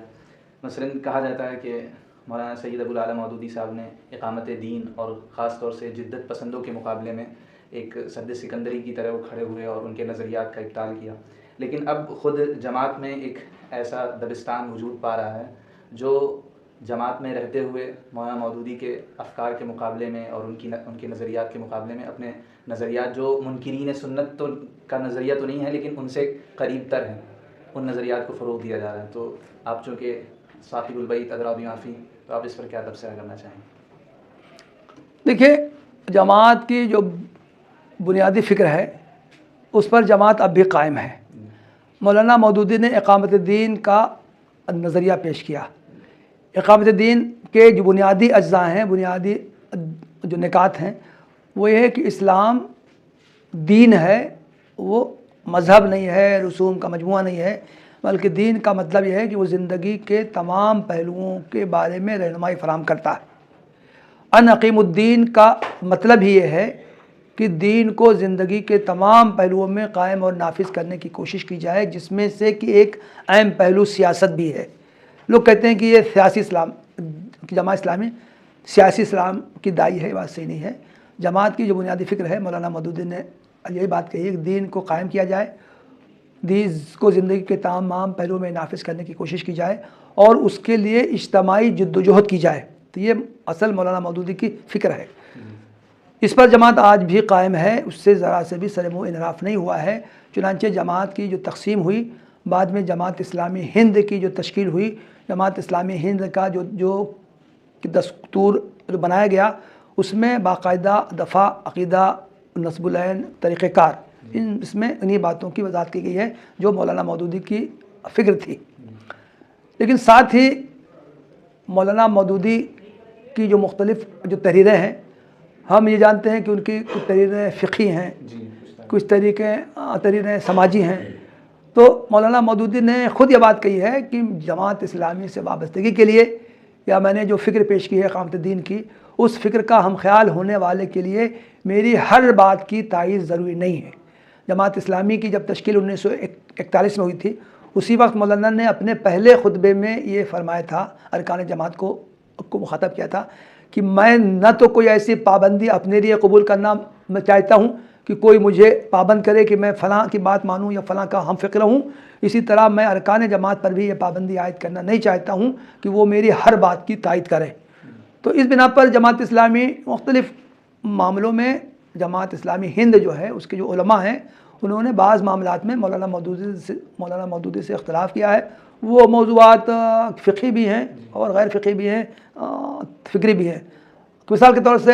مثلاً کہا جاتا ہے کہ مولانا سید ابو العالی مودودی صاحب نے اقامت دین اور خاص طور سے جدت پسندوں کے مقابلے میں ایک سد سکندری کی طرح وہ کھڑے ہوئے اور ان کے نظریات کا ابطال کیا. لیکن اب خود جماعت میں ایک ایسا دبستان وجود پا رہا ہے جو جماعت میں رہتے ہوئے مولانا مودودی کے افکار کے مقابلے میں اور ان کے نظریات کے مقابلے میں اپنے نظریات، جو منکرین سنت تو کا نظریہ تو نہیں ہے لیکن ان سے قریب تر ہیں، ان نظریات کو فروغ دیا جا رہا ہے. تو آپ چونکہ صاحب البیت ادریٰ بما فیہ، تو آپ اس پر کیا تبصرہ کرنا چاہیں؟ دیکھیے، جماعت کی جو بنیادی فکر ہے اس پر جماعت اب بھی قائم ہے. مولانا مودودی نے اقامت دین کا نظریہ پیش کیا. اقامت دین کے جو بنیادی اجزاء ہیں، بنیادی جو نکات ہیں، وہ یہ ہے کہ اسلام دین ہے، وہ مذہب نہیں ہے، رسوم کا مجموعہ نہیں ہے، بلکہ دین کا مطلب یہ ہے کہ وہ زندگی کے تمام پہلوؤں کے بارے میں رہنمائی فراہم کرتا ہے. ان اقیم الدین کا مطلب ہی یہ ہے کہ دین کو زندگی کے تمام پہلوؤں میں قائم اور نافذ کرنے کی کوشش کی جائے، جس میں سے کہ ایک اہم پہلو سیاست بھی ہے. لوگ کہتے ہیں کہ یہ سیاسی اسلام، جماعت اسلامی سیاسی اسلام کی داعی ہے. یہ بات صحیح نہیں ہے. جماعت کی جو بنیادی فکر ہے، مولانا مودودی نے یہی بات کہی ہے کہ دین کو قائم کیا جائے، دین کو زندگی کے تمام پہلوؤں میں نافذ کرنے کی کوشش کی جائے اور اس کے لیے اجتماعی جد و جہد کی جائے. تو یہ اصل مولانا مودودی کی فکر ہے. اس پر جماعت آج بھی قائم ہے، اس سے ذرا سے بھی سر منہ انحراف نہیں ہوا ہے. چنانچہ جماعت کی جو تقسیم ہوئی، بعد میں جماعت اسلامی ہند کی جو تشکیل ہوئی، جماعت اسلامی ہند کا جو دستور جو بنایا گیا، اس میں باقاعدہ دفاع، عقیدہ، نصب العین، طریقہ کار، اس میں انہی باتوں کی وضاحت کی گئی ہے جو مولانا مودودی کی فکر تھی. لیکن ساتھ ہی مولانا مودودی کی جو مختلف جو تحریریں ہیں، ہم یہ جانتے ہیں کہ ان کی کچھ تحریریں فقہی ہیں، کچھ تحریریں سماجی ہیں. تو مولانا مودودی نے خود یہ بات کہی ہے کہ جماعت اسلامی سے وابستگی کے لیے، یا میں نے جو فکر پیش کی ہے اقامت دین کی، اس فکر کا ہم خیال ہونے والے کے لیے میری ہر بات کی تائید ضروری نہیں ہے. جماعت اسلامی کی جب تشکیل 1941 میں ہوئی تھی، اسی وقت مولانا نے اپنے پہلے خطبے میں یہ فرمایا تھا، ارکان جماعت کو مخاطب کیا تھا کہ میں نہ تو کوئی ایسی پابندی اپنے لیے قبول کرنا میں چاہتا ہوں کہ کوئی مجھے پابند کرے کہ میں فلاں کی بات مانوں یا فلاں کا ہم فکر ہوں، اسی طرح میں ارکان جماعت پر بھی یہ پابندی عائد کرنا نہیں چاہتا ہوں کہ وہ میری ہر بات کی تائید کرے. تو اس بنا پر جماعت اسلامی مختلف معاملوں میں جماعت اسلامی ہند جو ہے اس کے جو علماء ہیں انہوں نے بعض معاملات میں مولانا مودودی سے اختلاف کیا ہے. وہ موضوعات فقہی بھی ہیں اور غیر فقہی بھی ہیں، فکری بھی ہیں. مثال کے طور سے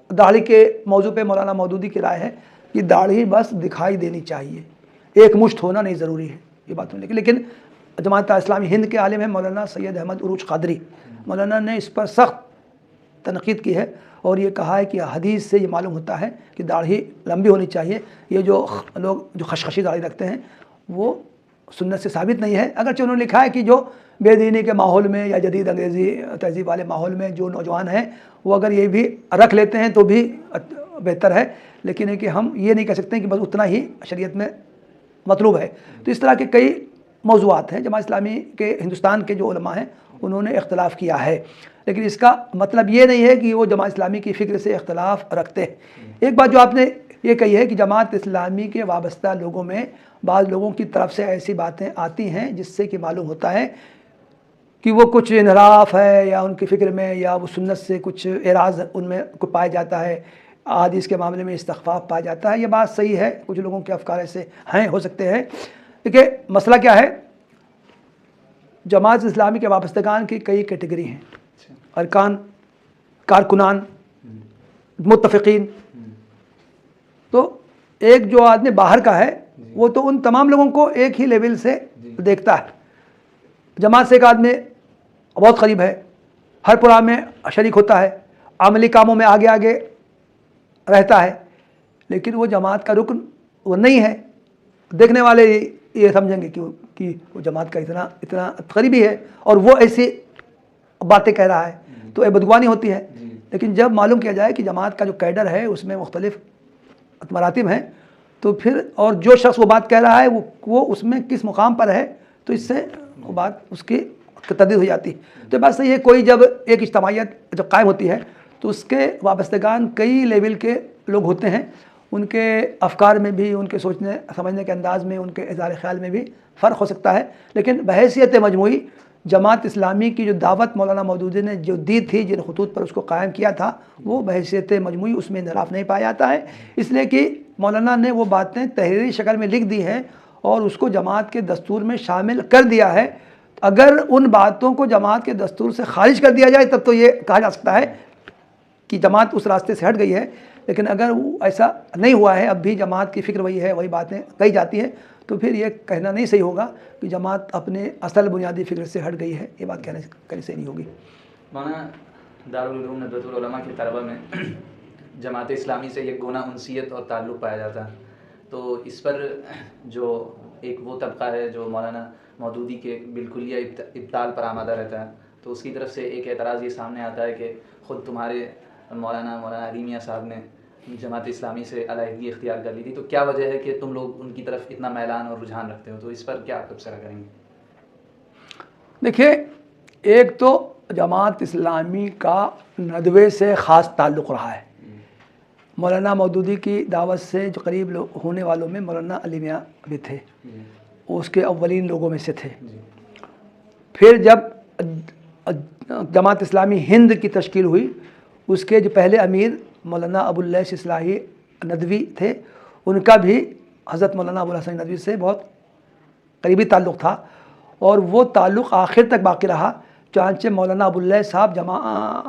داڑھی کے موضوع پہ مولانا مودودی کی رائے ہے کہ داڑھی بس دکھائی دینی چاہیے، ایک مشت ہونا نہیں ضروری ہے، یہ بات ہونے. لیکن جماعت اسلامی ہند کے عالم ہیں مولانا سید احمد عروج قادری، مولانا نے اس پر سخت تنقید کی ہے اور یہ کہا ہے کہ حدیث سے یہ معلوم ہوتا ہے کہ داڑھی لمبی ہونی چاہیے. یہ جو لوگ جو خشخشی داڑھی رکھتے ہیں وہ سنت سے ثابت نہیں ہے. اگرچہ انہوں نے لکھا ہے کہ جو بے دینی کے ماحول میں یا جدید انگریزی تہذیب والے ماحول میں جو نوجوان ہیں وہ اگر یہ بھی رکھ لیتے ہیں تو بھی بہتر ہے، لیکن ہے کہ ہم یہ نہیں کہہ سکتے کہ بس اتنا ہی شریعت میں مطلوب ہے. تو اس طرح کے کئی موضوعات ہیں. جماعت اسلامی کے ہندوستان کے جو علماء ہیں انہوں نے اختلاف کیا ہے، لیکن اس کا مطلب یہ نہیں ہے کہ وہ جماعت اسلامی کی فکر سے اختلاف رکھتے ہیں. ایک بات جو آپ نے یہ کہی ہے کہ جماعت اسلامی کے وابستہ لوگوں میں بعض لوگوں کی طرف سے ایسی باتیں آتی ہیں جس سے کہ معلوم ہوتا ہے کہ وہ کچھ انحراف ہے یا ان کی فکر میں یا وہ سنت سے کچھ اعراض ان میں کو پایا جاتا ہے، احادیث کے معاملے میں استخفاف پایا جاتا ہے. یہ بات صحیح ہے، کچھ لوگوں کے افکار ایسے ہیں، ہو سکتے ہیں. دیکھیے مسئلہ کیا ہے، جماعت اسلامی کے وابستگان کی کئی کیٹیگری ہیں، ارکان، کارکنان، متفقین. تو ایک جو آدمی باہر کا ہے وہ تو ان تمام لوگوں کو ایک ہی لیول سے دیکھتا ہے. جماعت سے ایک آدمی بہت قریب ہے، ہر پروگرام میں شریک ہوتا ہے، عملی کاموں میں آگے آگے رہتا ہے، لیکن وہ جماعت کا رکن وہ نہیں ہے. دیکھنے والے یہ سمجھیں گے کہ وہ جماعت کا اتنا قریبی ہے اور وہ ایسی باتیں کہہ رہا ہے تو یہ بدگمانی ہوتی ہے. لیکن جب معلوم کیا جائے کہ جماعت کا جو کیڈر ہے اس میں مختلف مراتب ہیں تو پھر اور جو شخص وہ بات کہہ رہا ہے وہ اس میں کس مقام پر ہے تو اس سے وہ بات اس کی تردید ہو جاتی. تو بات صحیح ہے، کوئی جب ایک اجتماعیت جب قائم ہوتی ہے تو اس کے وابستگان کئی لیول کے لوگ ہوتے ہیں، ان کے افکار میں بھی، ان کے سوچنے سمجھنے کے انداز میں، ان کے اظہار خیال میں بھی فرق ہو سکتا ہے. لیکن بحیثیت مجموعی جماعت اسلامی کی جو دعوت مولانا مودودی نے جو دی تھی، جن خطوط پر اس کو قائم کیا تھا، وہ بحیثیت مجموعی اس میں انحراف نہیں پایا جاتا ہے. اس لیے کہ مولانا نے وہ باتیں تحریری شکل میں لکھ دی ہیں اور اس کو جماعت کے دستور میں شامل کر دیا ہے. اگر ان باتوں کو جماعت کے دستور سے خارج کر دیا جائے تب تو یہ کہا جا سکتا ہے کہ جماعت اس راستے سے ہٹ گئی ہے. لیکن اگر وہ ایسا نہیں ہوا ہے، اب بھی جماعت کی فکر وہی ہے، وہی باتیں کہی جاتی ہیں، تو پھر یہ کہنا نہیں صحیح ہوگا کہ جماعت اپنے اصل بنیادی فکر سے ہٹ گئی ہے. یہ بات کہنے صحیح نہیں ہوگی. مولانا دارالعلوم ندوۃ العلماء کے طلبہ میں جماعت اسلامی سے یک گونا انسیت اور تعلق پایا جاتا ہے. تو اس پر جو ایک وہ طبقہ ہے جو مولانا مودودی کے بالکلیہ ابطال پر آمادہ رہتا ہے، تو اس کی طرف سے ایک اعتراض یہ سامنے آتا ہے کہ خود تمہارے مولانا علی میاں صاحب نے جماعت اسلامی سے علیحدگی اختیار کر لی تھی، تو کیا وجہ ہے کہ تم لوگ ان کی طرف اتنا میلان اور رجحان رکھتے ہو؟ تو اس پر کیا تبصرہ کریں گے؟ دیکھیے، ایک تو جماعت اسلامی کا ندوے سے خاص تعلق رہا ہے. مولانا مودودی کی دعوت سے جو قریب ہونے والوں میں مولانا علی میاں بھی تھے، وہ اس کے اولین لوگوں میں سے تھے. پھر جب جماعت اسلامی ہند کی تشکیل ہوئی، اس کے جو پہلے امیر مولانا ابواللیث اصلاحی ندوی تھے، ان کا بھی حضرت مولانا ابوالحسن ندوی سے بہت قریبی تعلق تھا اور وہ تعلق آخر تک باقی رہا. چنانچہ مولانا ابواللیث صاحب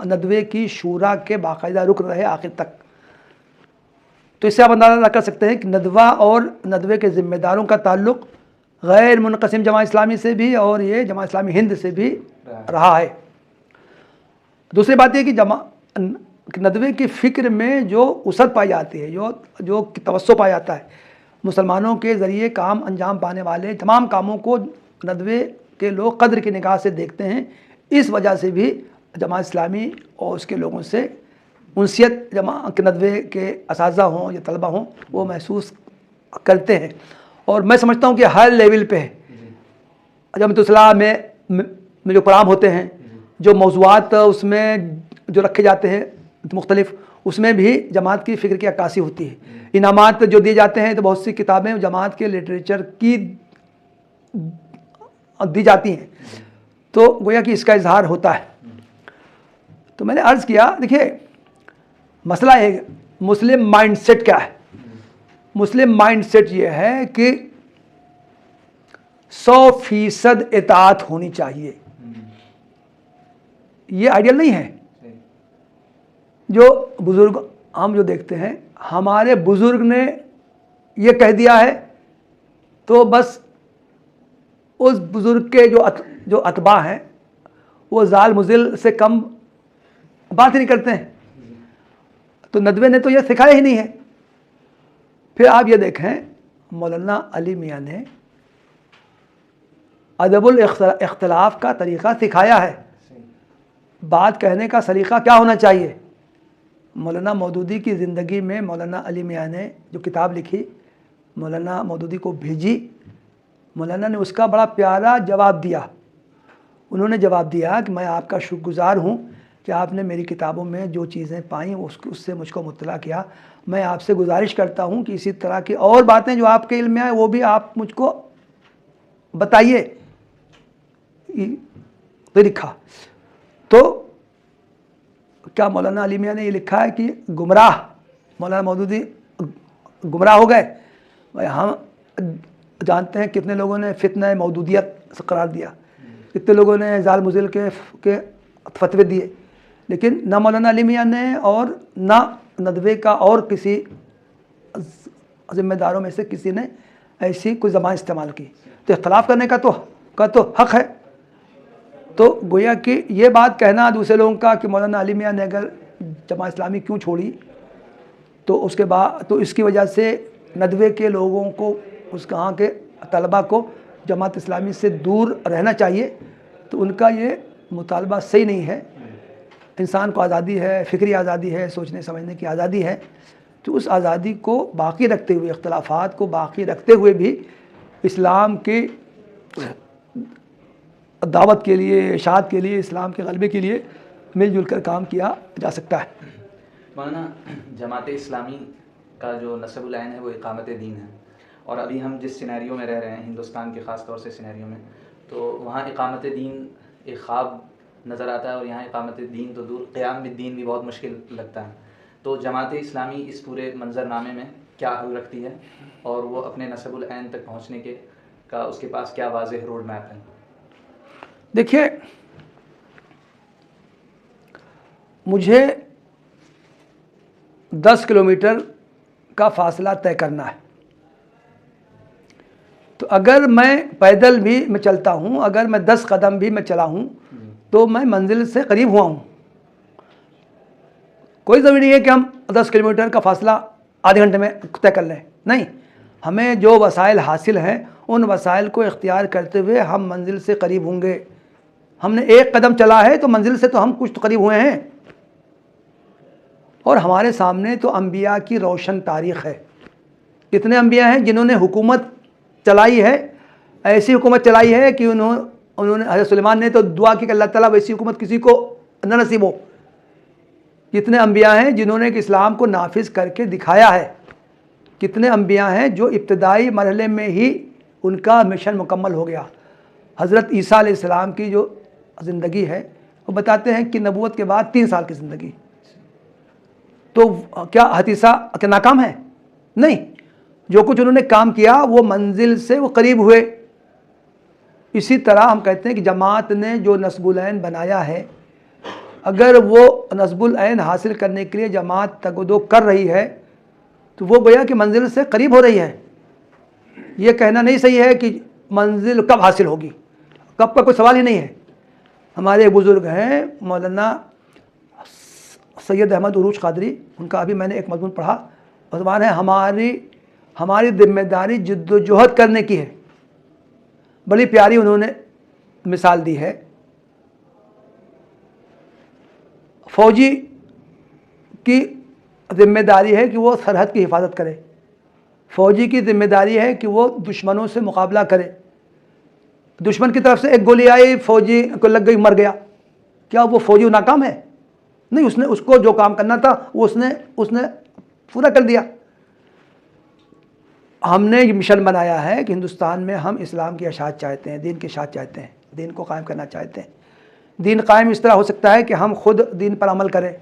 ندوے کی شورا کے باقاعدہ رکن رہے آخر تک. تو اس سے آپ اندازہ کر سکتے ہیں کہ ندوہ اور ندوے کے ذمہ داروں کا تعلق غیر منقسم جماعت اسلامی سے بھی اور یہ جماعت اسلامی ہند سے بھی رہا ہے. دوسری بات یہ کہ ندوے کی فکر میں جو وسعت پائی جاتی ہے، جو توسع پایا جاتا ہے، مسلمانوں کے ذریعے کام انجام پانے والے تمام کاموں کو ندوے کے لوگ قدر کی نگاہ سے دیکھتے ہیں. اس وجہ سے بھی جماعت اسلامی اور اس کے لوگوں سے انسیت جماعت کے ندوے کے اساتذہ ہوں یا طلبہ ہوں وہ محسوس کرتے ہیں. اور میں سمجھتا ہوں کہ ہر لیول پہ جماعت اسلام میں جو پروگرام ہوتے ہیں، جو موضوعات اس میں جو رکھے جاتے ہیں مختلف، اس میں بھی جماعت کی فکر کی عکاسی ہوتی ہے. انعامات جو دیے جاتے ہیں تو بہت سی کتابیں جماعت کے لٹریچر کی دی جاتی ہیں، تو گویا کہ اس کا اظہار ہوتا ہے. تو میں نے عرض کیا، دیکھیے مسئلہ ہے مسلم مائنڈ سیٹ کیا ہے؟ مسلم مائنڈ سیٹ یہ ہے کہ 100% اطاعت ہونی چاہیے. یہ آئیڈیل نہیں ہے. جو بزرگ ہم جو دیکھتے ہیں ہمارے بزرگ نے یہ کہہ دیا ہے تو بس اس بزرگ کے جو اتباع ہیں وہ زال مزل سے کم بات ہی نہیں کرتے ہیں. تو ندوے نے تو یہ سکھایا ہی نہیں ہے. پھر آپ یہ دیکھیں مولانا علی میاں نے ادب الاختلاف کا طریقہ سکھایا ہے. بات کہنے کا سلیقہ کیا ہونا چاہیے. مولانا مودودی کی زندگی میں مولانا علی میاں نے جو کتاب لکھی مولانا مودودی کو بھیجی. مولانا نے اس کا بڑا پیارا جواب دیا. انہوں نے جواب دیا کہ میں آپ کا شکر گزار ہوں کہ آپ نے میری کتابوں میں جو چیزیں پائیں اس سے مجھ کو مطلع کیا. میں آپ سے گزارش کرتا ہوں کہ اسی طرح کی اور باتیں جو آپ کے علم میں آئیں وہ بھی آپ مجھ کو بتائیے. تو لکھا تو کیا مولانا علی میاں نے یہ لکھا ہے کہ گمراہ مولانا مودودی گمراہ ہو گئے؟ ہم جانتے ہیں کتنے لوگوں نے فتنہ مودودیت قرار دیا, کتنے لوگوں نے زال مزل کے فتوے دیے, لیکن نہ مولانا علی میاں نے اور نہ ندوے کا اور کسی ذمہ داروں میں سے کسی نے ایسی کوئی زبان استعمال کی. تو اختلاف کرنے کا تو حق ہے. تو گویا کہ یہ بات کہنا دوسرے لوگوں کا کہ مولانا علی میاں نے اگر جماعت اسلامی کیوں چھوڑی تو اس کے بعد تو اس کی وجہ سے ندوے کے لوگوں کو اس کہاں کے طلباء کو جماعت اسلامی سے دور رہنا چاہیے. تو ان کا یہ مطالبہ صحیح نہیں ہے. انسان کو آزادی ہے, فکری آزادی ہے, سوچنے سمجھنے کی آزادی ہے. تو اس آزادی کو باقی رکھتے ہوئے, اختلافات کو باقی رکھتے ہوئے بھی اسلام کی دعوت کے لیے, اشاعت کے لیے, اسلام کے غلبے کے لیے مل جل کر کام کیا جا سکتا ہے. مولانا جماعت اسلامی کا جو نصب العین ہے وہ اقامت دین ہے, اور ابھی ہم جس سینیریو میں رہ رہے ہیں ہندوستان کے خاص طور سے سینیریو میں, تو وہاں اقامت دین ایک خواب نظر آتا ہے, اور یہاں اقامت دین تو دور, قیام بالدین بھی بہت مشکل لگتا ہے. تو جماعت اسلامی اس پورے منظر نامے میں کیا حل رکھتی ہے, اور وہ اپنے نصب العین تک پہنچنے کا اس کے پاس کیا واضح روڈ میپ ہے؟ دیکھیے, مجھے 10 کلومیٹر کا فاصلہ طے کرنا ہے. تو اگر میں پیدل بھی میں چلتا ہوں, اگر میں 10 قدم بھی میں چلا ہوں تو میں منزل سے قریب ہوا ہوں. کوئی ضروری نہیں ہے کہ ہم 10 کلومیٹر کا فاصلہ آدھے گھنٹے میں طے کر لیں. نہیں, ہمیں جو وسائل حاصل ہیں ان وسائل کو اختیار کرتے ہوئے ہم منزل سے قریب ہوں گے. ہم نے 1 قدم چلا ہے تو منزل سے تو ہم کچھ قریب ہوئے ہیں. اور ہمارے سامنے تو انبیاء کی روشن تاریخ ہے. کتنے انبیاء ہیں جنہوں نے حکومت چلائی ہے, ایسی حکومت چلائی ہے کہ انہوں نے حضرت سلیمان نے تو دعا کی کہ اللہ تعالیٰ ویسی حکومت کسی کو نہ نصیب ہو. کتنے انبیاء ہیں جنہوں نے اسلام کو نافذ کر کے دکھایا ہے. کتنے انبیاء ہیں جو ابتدائی مرحلے میں ہی ان کا مشن مکمل ہو گیا. حضرت عیسیٰ علیہ السلام کی جو زندگی ہے وہ بتاتے ہیں کہ نبوت کے بعد 3 سال کی زندگی. تو کیا حدیثہ کہ ناکام ہے؟ نہیں, جو کچھ انہوں نے کام کیا وہ منزل سے وہ قریب ہوئے. اسی طرح ہم کہتے ہیں کہ جماعت نے جو نصب العین بنایا ہے, اگر وہ نصب العین حاصل کرنے کے لیے جماعت تگودو کر رہی ہے تو وہ گویا کہ منزل سے قریب ہو رہی ہے. یہ کہنا نہیں صحیح ہے کہ منزل کب حاصل ہوگی, کب کا کوئی سوال ہی نہیں ہے. ہمارے بزرگ ہیں مولانا سید احمد عروج قادری, ان کا ابھی میں نے ایک مضمون پڑھا, مضمون ہے ہماری ذمہ داری جد و جہد کرنے کی ہے. بڑی پیاری انہوں نے مثال دی ہے. فوجی کی ذمہ داری ہے کہ وہ سرحد کی حفاظت کرے. فوجی کی ذمہ داری ہے کہ وہ دشمنوں سے مقابلہ کرے. دشمن کی طرف سے ایک گولی آئی, فوجی کو لگ گئی, مر گیا. کیا وہ فوجی ناکام ہے؟ نہیں, اس کو جو کام کرنا تھا وہ اس نے پورا کر دیا. ہم نے یہ مشن بنایا ہے کہ ہندوستان میں ہم اسلام کی اشاعت چاہتے ہیں, دین کی اشاعت چاہتے ہیں, دین کو قائم کرنا چاہتے ہیں. دین قائم اس طرح ہو سکتا ہے کہ ہم خود دین پر عمل کریں,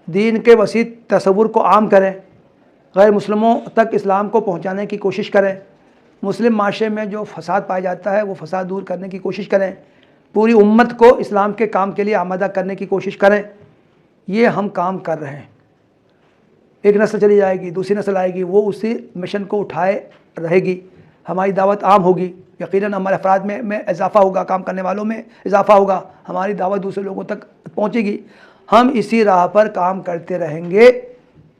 دین کے وسیع تصور کو عام کریں، غیر مسلموں تک اسلام کو پہنچانے کی کوشش کریں، مسلم معاشرے میں جو فساد پایا جاتا ہے وہ فساد دور کرنے کی کوشش کریں، پوری امت کو اسلام کے کام کے لیے آمادہ کرنے کی کوشش کریں۔ یہ ہم کام کر رہے ہیں۔ ایک نسل چلی جائے گی، دوسری نسل آئے گی، وہ اسی مشن کو اٹھائے رہے گی، ہماری دعوت عام ہوگی، یقیناً ہمارے افراد میں اضافہ ہوگا، کام کرنے والوں میں اضافہ ہوگا، ہماری دعوت دوسرے لوگوں تک پہنچے گی۔ ہم اسی راہ پر کام کرتے رہیں گے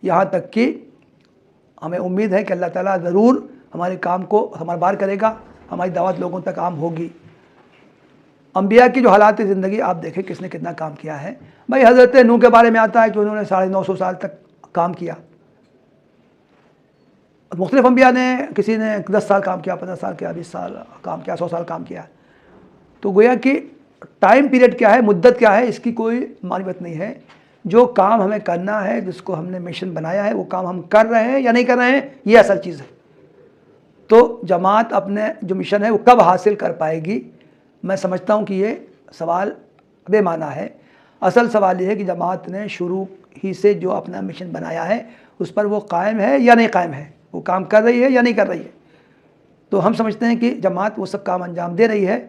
یہاں تک کہ ہمیں امید ہے کہ اللہ تعالیٰ ضرور ہمارے کام کو ہمارا بار کرے گا، ہماری دعوت لوگوں تک عام ہوگی۔ انبیاء کی جو حالات زندگی آپ دیکھیں کس نے کتنا کام کیا ہے۔ بھائی حضرت نوح کے بارے میں آتا ہے کہ انہوں نے 950 سال تک کام کیا۔ مختلف انبیاء نے، کسی نے 10 سال کام کیا، 15 سال کیا، 20 سال کام کیا، 100 سال کام کیا۔ تو گویا کہ ٹائم پیریڈ کیا ہے، مدت کیا ہے، اس کی کوئی معرفت نہیں ہے۔ جو کام ہمیں کرنا ہے، جس کو ہم نے مشن بنایا ہے، وہ کام ہم کر رہے ہیں یا نہیں کر رہے ہیں، یہ اصل چیز ہے۔ تو جماعت اپنے جو مشن ہے وہ کب حاصل کر پائے گی، میں سمجھتا ہوں کہ یہ سوال بے معنی ہے۔ اصل سوال یہ ہے کہ جماعت نے شروع ہی سے جو اپنا مشن بنایا ہے اس پر وہ قائم ہے یا نہیں قائم ہے، وہ کام کر رہی ہے یا نہیں کر رہی ہے۔ تو ہم سمجھتے ہیں کہ جماعت وہ سب کام انجام دے رہی ہے،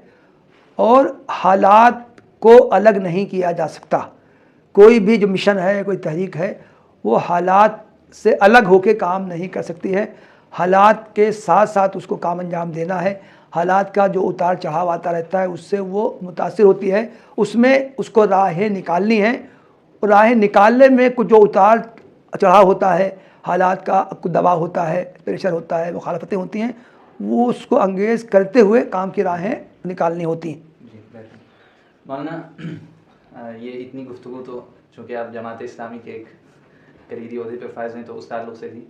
اور حالات کو الگ نہیں کیا جا سکتا۔ کوئی بھی جو مشن ہے، کوئی تحریک ہے، وہ حالات سے الگ ہو کے کام نہیں کر سکتی ہے۔ حالات کے ساتھ ساتھ اس کو کام انجام دینا ہے۔ حالات کا جو اتار چڑھاؤ آتا رہتا ہے اس سے وہ متاثر ہوتی ہے، اس میں اس کو راہیں نکالنی ہیں، اور راہیں نکالنے میں کچھ جو اتار چڑھاؤ ہوتا ہے، حالات کا کچھ دباؤ ہوتا ہے، پریشر ہوتا ہے، مخالفتیں ہوتی ہیں، وہ اس کو انگیز کرتے ہوئے کام کی راہیں نکالنی ہوتی ہیں۔ جی بہتر مولانا، یہ اتنی گفتگو تو چونکہ آپ جماعت اسلامی کے ایک قریبی عہدے پہ فائز ہیں تو اس تعلق سے تھی،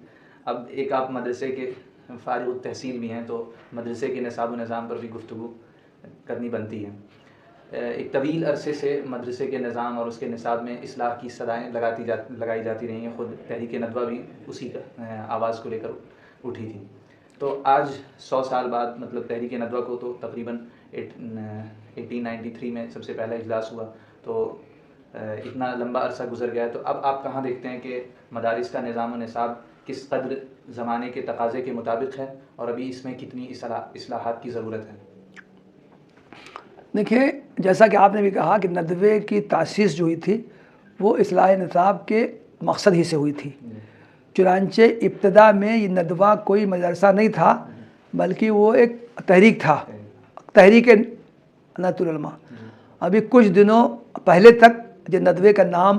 اب ایک آپ مدرسے کے فارغ التحصیل بھی ہیں تو مدرسے کے نصاب و نظام پر بھی گفتگو کرنی بنتی ہے۔ ایک طویل عرصے سے مدرسے کے نظام اور اس کے نصاب میں اصلاح کی صدائیں لگائی جاتی رہی ہیں، خود تحریک ندوہ بھی اسی آواز کو لے کر اٹھی تھی۔ تو آج 100 سال بعد، مطلب تحریک ندوہ کو تو تقریباً 1893 میں سب سے پہلا اجلاس ہوا، تو اتنا لمبا عرصہ گزر گیا ہے، تو اب آپ کہاں دیکھتے ہیں کہ مدارس کا نظام و نصاب کس قدر زمانے کے تقاضے کے مطابق ہے، اور ابھی اس میں کتنی اصلاحات کی ضرورت ہے؟ دیکھیں، جیسا کہ آپ نے بھی کہا کہ ندوے کی تاسیس جو ہوئی تھی وہ اصلاح نصاب کے مقصد ہی سے ہوئی تھی۔ چنانچہ ابتدا میں یہ ندوہ کوئی مدرسہ نہیں تھا، بلکہ وہ ایک تحریک تھا، تحریک ندوۃ العلماء۔ ابھی کچھ دنوں پہلے تک جو ندوے کا نام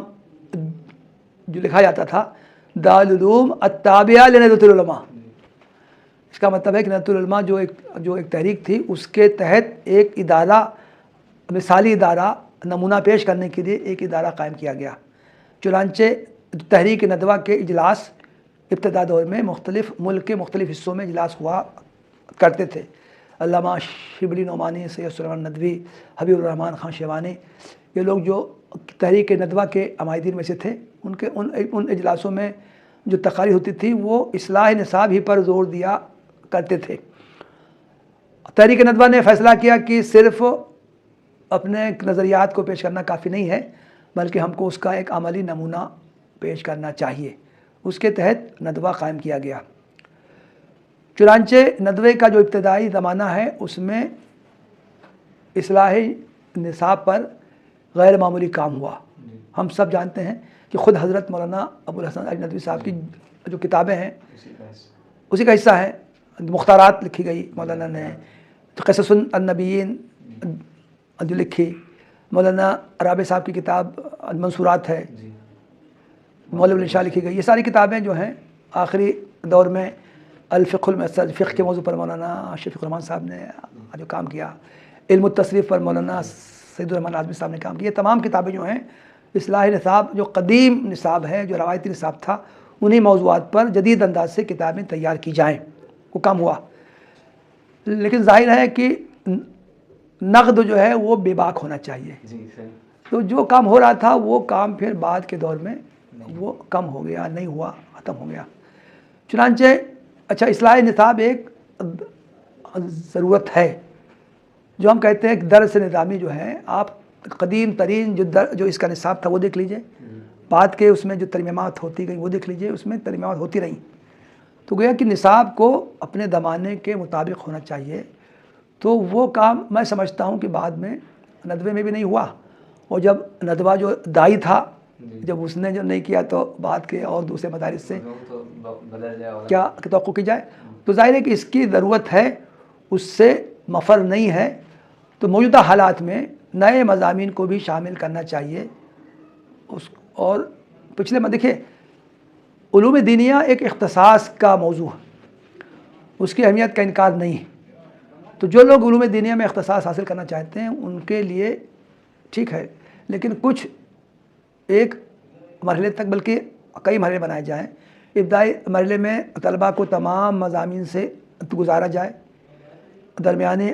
جو لکھا جاتا تھا دارالعلوم التابعہ لندوۃ العلماء، اس کا مطلب ہے کہ ندوۃ العلماء جو ایک تحریک تھی، اس کے تحت ایک ادارہ، مثالی ادارہ، نمونہ پیش کرنے کے لیے ایک ادارہ قائم کیا گیا۔ چنانچہ تحریک ندوہ کے اجلاس ابتدا دور میں ملک کے مختلف حصوں میں اجلاس ہوا کرتے تھے۔ علامہ شبلی نعمانی، سید سلیمان ندوی، حبیب الرحمن خان شیوانی، یہ لوگ جو تحریک ندوہ کے عمائدین میں سے تھے، ان اجلاسوں میں جو تقاریر ہوتی تھی وہ اصلاح نصاب ہی پر زور دیا کرتے تھے۔ تحریک ندوہ نے فیصلہ کیا کہ صرف اپنے نظریات کو پیش کرنا کافی نہیں ہے، بلکہ ہم کو اس کا ایک عملی نمونہ پیش کرنا چاہیے۔ اس کے تحت ندوہ قائم کیا گیا۔ چنانچہ ندوے کا جو ابتدائی زمانہ ہے اس میں اصلاح نصاب پر غیر معمولی کام ہوا۔ ہم سب جانتے ہیں کہ خود حضرت مولانا ابوالحسن علی ندوی صاحب کی جو کتابیں ہیں اسی کا حصہ ہے۔ مختارات لکھی گئی مولانا نے، قصص النبیین جو لکھی، مولانا رابع صاحب کی کتاب المنصورات ہے، مولوی الانشاء لکھی گئی۔ یہ ساری کتابیں جو ہیں آخری دور میں الفقہ الميسر، فقہ کے موضوع پر مولانا شفیق الرحمان صاحب نے جو کام کیا، علم التصریف پر مولانا سید الرحمن اعظمی صاحب نے کام کیا، یہ تمام کتابیں جو ہیں اصلاح نصاب، جو قدیم نصاب ہے، جو روایتی نصاب تھا، انہی موضوعات پر جدید انداز سے کتابیں تیار کی جائیں، وہ کام ہوا۔ لیکن ظاہر ہے کہ نقد جو ہے وہ بے باک ہونا چاہیے۔ تو جو کام ہو رہا تھا وہ کام پھر بعد کے دور میں وہ کم ہو گیا، نہیں ہوا، ختم ہو گیا۔ چنانچہ اصلاح نصاب ایک ضرورت ہے، جو ہم کہتے ہیں کہ درس نظامی جو ہے، آپ قدیم ترین جو اس کا نصاب تھا وہ دیکھ لیجئے، بعد کے اس میں جو ترمیمات ہوتی گئی وہ دیکھ لیجئے، اس میں ترمیمات ہوتی رہیں. تو گویا کہ نصاب کو اپنے زمانے کے مطابق ہونا چاہیے. تو وہ کام میں سمجھتا ہوں کہ بعد میں ندوے میں بھی نہیں ہوا، اور جب ندوہ جو دائی تھا جب اس نے جو نہیں کیا تو بعد کے اور دوسرے مدارس سے کیا توقع کی جائے. تو ظاہر ہے کہ اس کی ضرورت ہے، اس سے مفر نہیں ہے. تو موجودہ حالات میں نئے مضامین کو بھی شامل کرنا چاہیے. اور پچھلے میں دیکھیں، علوم دینیہ ایک اختصاص کا موضوع ہے، اس کی اہمیت کا انکار نہیں ہے. تو جو لوگ علوم دینیہ میں اختصاص حاصل کرنا چاہتے ہیں ان کے لیے ٹھیک ہے، لیکن کچھ ایک مرحلے تک بلکہ کئی مرحلے بنائے جائیں. ابتدائی مرحلے میں طلباء کو تمام مضامین سے گزارا جائے، درمیانے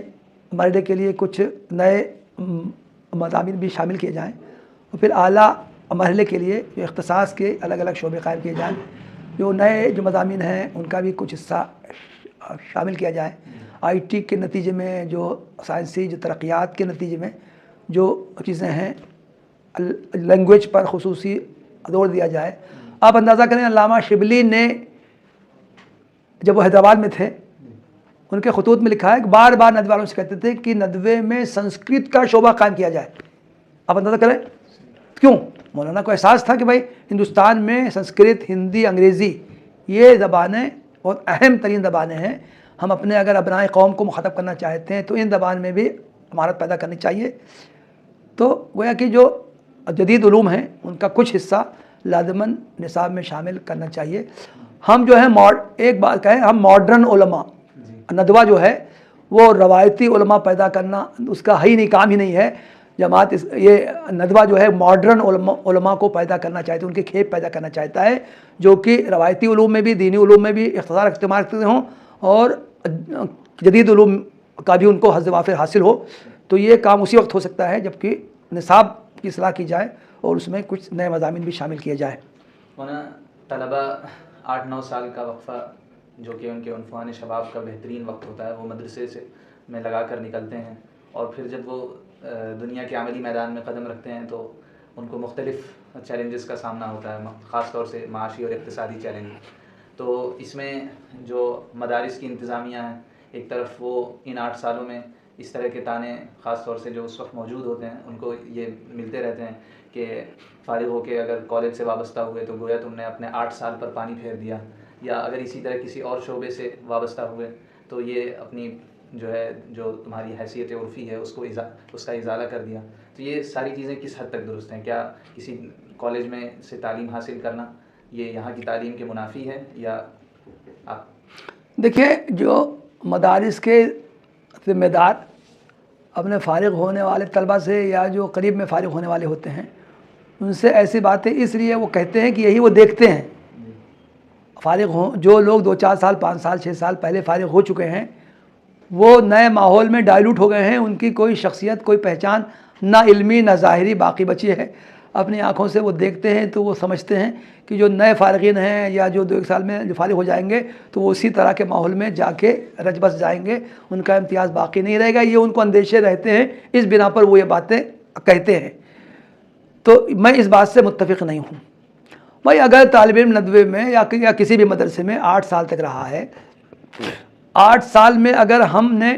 مرحلے کے لیے کچھ نئے مضامین بھی شامل کیے جائیں، اور پھر اعلیٰ مرحلے کے لیے جو اختصاص کے الگ الگ شعبے قائم کیے جائیں. جو نئے جو مضامین ہیں ان کا بھی کچھ حصہ شامل کیا جائے. آئی ٹی کے نتیجے میں جو سائنسی جو ترقیات کے نتیجے میں جو چیزیں ہیں، لینگویج پر خصوصی زور دیا جائے. آپ اندازہ کریں علامہ شبلی نے جب وہ حیدرآباد میں تھے ان کے خطوط میں لکھا ہے کہ بار بار ندوے والوں سے کہتے تھے کہ ندوے میں سنسکرت کا شعبہ قائم کیا جائے. آپ اندازہ کریں کیوں؟ مولانا کو احساس تھا کہ بھائی ہندوستان میں سنسکرت، ہندی، انگریزی یہ زبانیں بہت اہم ترین زبانیں ہیں. ہم اپنے اگر ابنائے قوم کو مخاطب کرنا چاہتے ہیں تو ان زبان میں بھی مہارت پیدا کرنی چاہیے. تو گویا کہ جو جدید علوم ہیں ان کا کچھ حصہ لازماً نصاب میں شامل کرنا چاہیے. ہم جو ہے ایک بات کہیں، ہم ماڈرن علماء، ندوہ جو ہے وہ روایتی علماء پیدا کرنا اس کا ہی نہیں، کام ہی نہیں ہے. جماعت یہ ندوہ جو ہے ماڈرن علماء کو پیدا کرنا چاہتے ہیں، ان کے کھیپ پیدا کرنا چاہتا ہے جو کہ روایتی علوم میں بھی، دینی علوم میں بھی اختصار استعمال کرتے ہوں اور جدید علوم کا بھی ان کو حظ وافر حاصل ہو. تو یہ کام اسی وقت ہو سکتا ہے جب کہ نصاب کی اصلاح کی جائے اور اس میں کچھ نئے مضامین بھی شامل کیے جائے. طلباء 8-9 سال کا وقفہ جو کہ ان کے عنفوان شباب کا بہترین وقت ہوتا ہے وہ مدرسے سے میں لگا کر نکلتے ہیں، اور پھر جب وہ دنیا کے عملی میدان میں قدم رکھتے ہیں تو ان کو مختلف چیلنجز کا سامنا ہوتا ہے، خاص طور سے معاشی اور اقتصادی چیلنج. تو اس میں جو مدارس کی انتظامیہ ہیں ایک طرف وہ ان 8 سالوں میں اس طرح کے تانے خاص طور سے جو اس وقت موجود ہوتے ہیں ان کو یہ ملتے رہتے ہیں کہ فارغ ہو کے اگر کالج سے وابستہ ہوئے تو گویا تم نے اپنے 8 سال پر پانی پھیر دیا، یا اگر اسی طرح کسی اور شعبے سے وابستہ ہوئے تو یہ اپنی جو ہے جو تمہاری حیثیت عرفی ہے اس کا ازالہ کر دیا. تو یہ ساری چیزیں کس حد تک درست ہیں؟ کیا کسی کالج میں سے تعلیم حاصل کرنا یہ یہاں کی تعلیم کے منافی ہے یا آپ؟ دیکھیں، جو مدارس کے ذمہ دار اپنے فارغ ہونے والے طلبہ سے یا جو قریب میں فارغ ہونے والے ہوتے ہیں ان سے ایسی باتیں اس لیے وہ کہتے ہیں کہ یہی وہ دیکھتے ہیں. فارغ ہوں جو لوگ 2-4 سال 5 سال 6 سال پہلے فارغ ہو چکے ہیں وہ نئے ماحول میں ڈائلوٹ ہو گئے ہیں، ان کی کوئی شخصیت، کوئی پہچان نہ علمی نہ ظاہری باقی بچی ہے. اپنی آنکھوں سے وہ دیکھتے ہیں تو وہ سمجھتے ہیں کہ جو نئے فارغین ہیں یا جو 2-1 سال میں جو فارغ ہو جائیں گے تو وہ اسی طرح کے ماحول میں جا کے رچ بس جائیں گے، ان کا امتیاز باقی نہیں رہے گا. یہ ان کو اندیشے رہتے ہیں، اس بنا پر وہ یہ باتیں کہتے ہیں. تو میں اس بات سے متفق نہیں ہوں. بھائی اگر طالب علم ندوے میں یا کسی بھی مدرسے میں 8 سال تک رہا ہے، 8 سال میں اگر ہم نے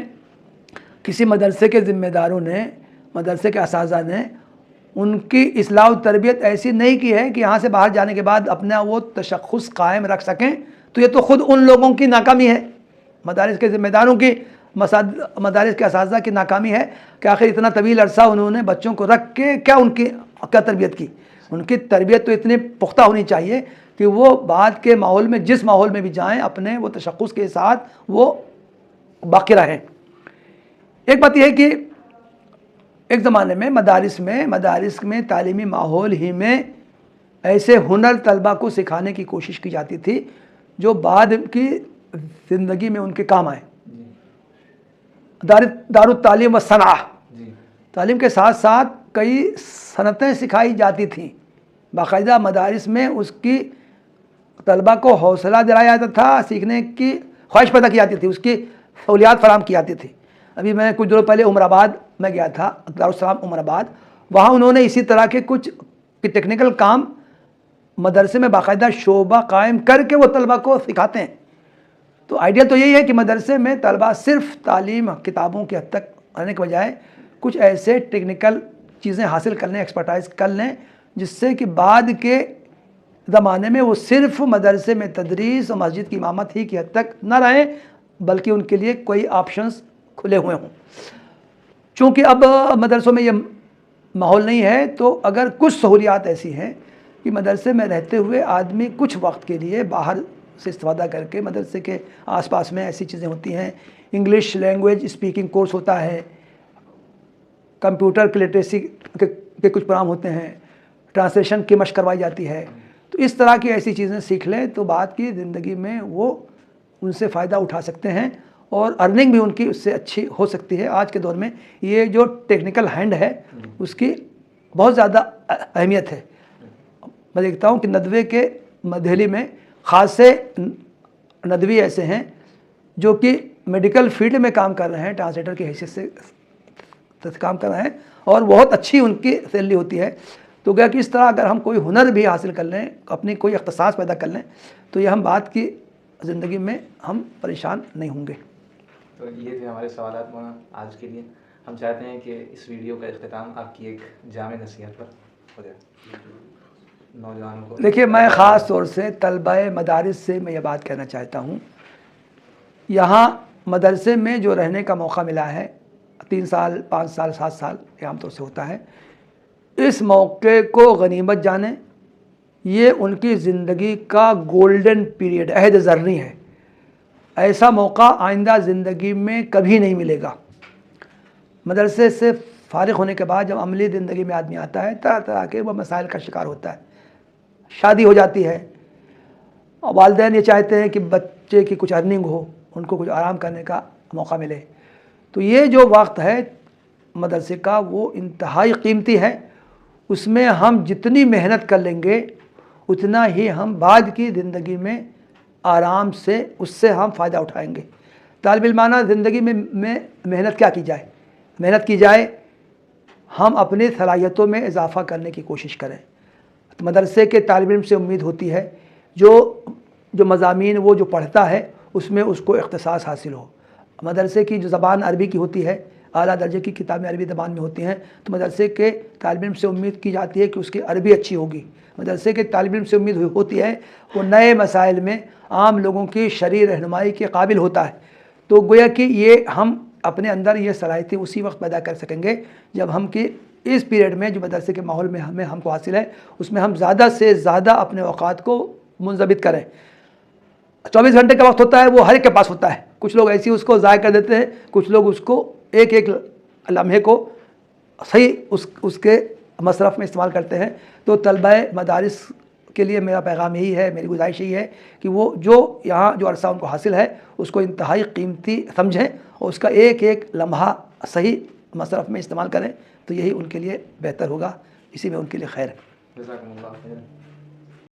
کسی مدرسے کے ذمہ داروں نے، مدرسے کے اساتذہ نے ان کی اصلاح و تربیت ایسی نہیں کی ہے کہ یہاں سے باہر جانے کے بعد اپنا وہ تشخص قائم رکھ سکیں، تو یہ تو خود ان لوگوں کی ناکامی ہے، مدارس کے ذمہ داروں کی، مدارس کے اساتذہ کی ناکامی ہے کہ آخر اتنا طویل عرصہ انہوں نے بچوں کو رکھ کے کیا تربیت کی. ان کی تربیت تو اتنی پختہ ہونی چاہیے کہ وہ بعد کے ماحول میں جس ماحول میں بھی جائیں اپنے وہ تشخص کے ساتھ وہ باقی رہیں. ایک بات یہ ہے کہ ایک زمانے میں مدارس میں تعلیمی ماحول ہی میں ایسے ہنر طلبہ کو سکھانے کی کوشش کی جاتی تھی جو بعد کی زندگی میں ان کے کام آئے. دار التعلیم و صنعہ، تعلیم کے ساتھ ساتھ کئی صنعتیں سکھائی جاتی تھیں. باقاعدہ مدارس میں اس کی طلبہ کو حوصلہ دلایا جاتا تھا، سیکھنے کی خواہش پیدا کی جاتی تھی، اس کی سہولیات فراہم کی جاتی تھی. ابھی میں کچھ دنوں پہلے عمر آباد میں گیا تھا، دارالسلام عمر آباد. وہاں انہوں نے اسی طرح کے کچھ ٹیکنیکل کام مدرسے میں باقاعدہ شعبہ قائم کر کے وہ طلبہ کو سکھاتے ہیں. تو آئیڈیا تو یہی ہے کہ مدرسے میں طلبہ صرف تعلیم کتابوں کے حد تک رہنے کے بجائے کچھ ایسے ٹیکنیکل چیزیں حاصل کر لیں, ایکسپرٹائز کر لیں, جس سے کہ بعد کے زمانے میں وہ صرف مدرسے میں تدریس اور مسجد کی امامت ہی کی حد تک نہ رہیں, بلکہ ان کے لیے کوئی آپشنز کھلے ہوئے ہوں. چونکہ اب مدرسوں میں یہ ماحول نہیں ہے, تو اگر کچھ سہولیات ایسی ہیں کہ مدرسے میں رہتے ہوئے آدمی کچھ وقت کے لیے باہر سے استفادہ کر کے, مدرسے کے آس پاس میں ایسی چیزیں ہوتی ہیں, انگلش لینگویج اسپیکنگ کورس ہوتا ہے, کمپیوٹر کی لٹریسی کے کچھ پروگرام ہوتے ہیں, ٹرانسلیشن کی مشق کروائی جاتی ہے. تو اس طرح کی ایسی چیزیں سیکھ لیں تو بعد کی زندگی میں وہ ان سے فائدہ اٹھا سکتے ہیں, اور ارننگ بھی ان کی اس سے اچھی ہو سکتی ہے. آج کے دور میں یہ جو ٹیکنیکل ہینڈ ہے اس کی بہت زیادہ اہمیت ہے. میں دیکھتا ہوں کہ ندوے کے دہلی میں خاصے ندوی ایسے ہیں جو کہ میڈیکل فیلڈ میں کام کر رہے ہیں, ٹرانسلیٹر کی حیثیت سے کام کر رہے ہیں, اور بہت اچھی ان کی سیلری ہوتی ہے. تو گیا کہ اس طرح اگر ہم کوئی ہنر بھی حاصل کر لیں, اپنی کوئی اختصاص پیدا کر لیں, تو یہ ہم بعد کی زندگی میں ہم پریشان نہیں ہوں گے. تو یہ تھے ہمارے سوالات مولانا آج کے لیے. ہم چاہتے ہیں کہ اس ویڈیو کا اختتام آپ کی ایک جامع نصیحت پر ہو جائے نوجوانوں کو. دیکھیے, میں خاص طور سے طلبہ مدارس سے میں یہ بات کہنا چاہتا ہوں, یہاں مدرسے میں جو رہنے کا موقع ملا ہے 3 سال 5 سال 7 سال یہ عام طور سے ہوتا ہے, اس موقع کو غنیمت جانیں. یہ ان کی زندگی کا گولڈن پیریڈ, عہد زرنی ہے. ایسا موقع آئندہ زندگی میں کبھی نہیں ملے گا. مدرسے سے فارغ ہونے کے بعد جب عملی زندگی میں آدمی آتا ہے, طرح طرح کے وہ مسائل کا شکار ہوتا ہے. شادی ہو جاتی ہے, والدین یہ چاہتے ہیں کہ بچے کی کچھ ارننگ ہو, ان کو کچھ آرام کرنے کا موقع ملے. تو یہ جو وقت ہے مدرسے کا وہ انتہائی قیمتی ہے. اس میں ہم جتنی محنت کر لیں گے اتنا ہی ہم بعد کی زندگی میں آرام سے اس سے ہم فائدہ اٹھائیں گے. طالب علمانہ زندگی میں محنت کیا کی جائے؟ محنت کی جائے ہم اپنی صلاحیتوں میں اضافہ کرنے کی کوشش کریں. مدرسے کے طالب علم سے امید ہوتی ہے جو مضامین وہ جو پڑھتا ہے اس میں اس کو اختصاص حاصل ہو. مدرسے کی جو زبان عربی کی ہوتی ہے, اعلیٰ درجے کی کتابیں عربی زبان میں ہوتی ہیں, تو مدرسے کے طالب علم سے امید کی جاتی ہے کہ اس کی عربی اچھی ہوگی. مدرسے کے طالب علم سے امید ہوتی ہے وہ نئے مسائل میں عام لوگوں کی شرعی رہنمائی کے قابل ہوتا ہے. تو گویا کہ یہ ہم اپنے اندر یہ صلاحیتیں اسی وقت پیدا کر سکیں گے جب ہم کہ اس پیریڈ میں جو مدرسے کے ماحول میں ہم کو حاصل ہے اس میں ہم زیادہ سے زیادہ اپنے اوقات کو منضبط کریں. 24 گھنٹے کا وقت ہوتا ہے وہ ہر ایک کے پاس ہوتا ہے. کچھ لوگ ایسی اس کو ضائع کر دیتے ہیں, کچھ لوگ اس کو ایک ایک لمحے کو صحیح اس کے مصرف میں استعمال کرتے ہیں. تو طلبہ مدارس کے لیے میرا پیغام یہی ہے, میری گزارش یہی ہے کہ وہ جو یہاں جو عرصہ ان کو حاصل ہے اس کو انتہائی قیمتی سمجھیں اور اس کا ایک ایک لمحہ صحیح مصرف میں استعمال کریں, تو یہی ان کے لیے بہتر ہوگا, اسی میں ان کے لیے خیر ہے. جزاکم اللہ خیر.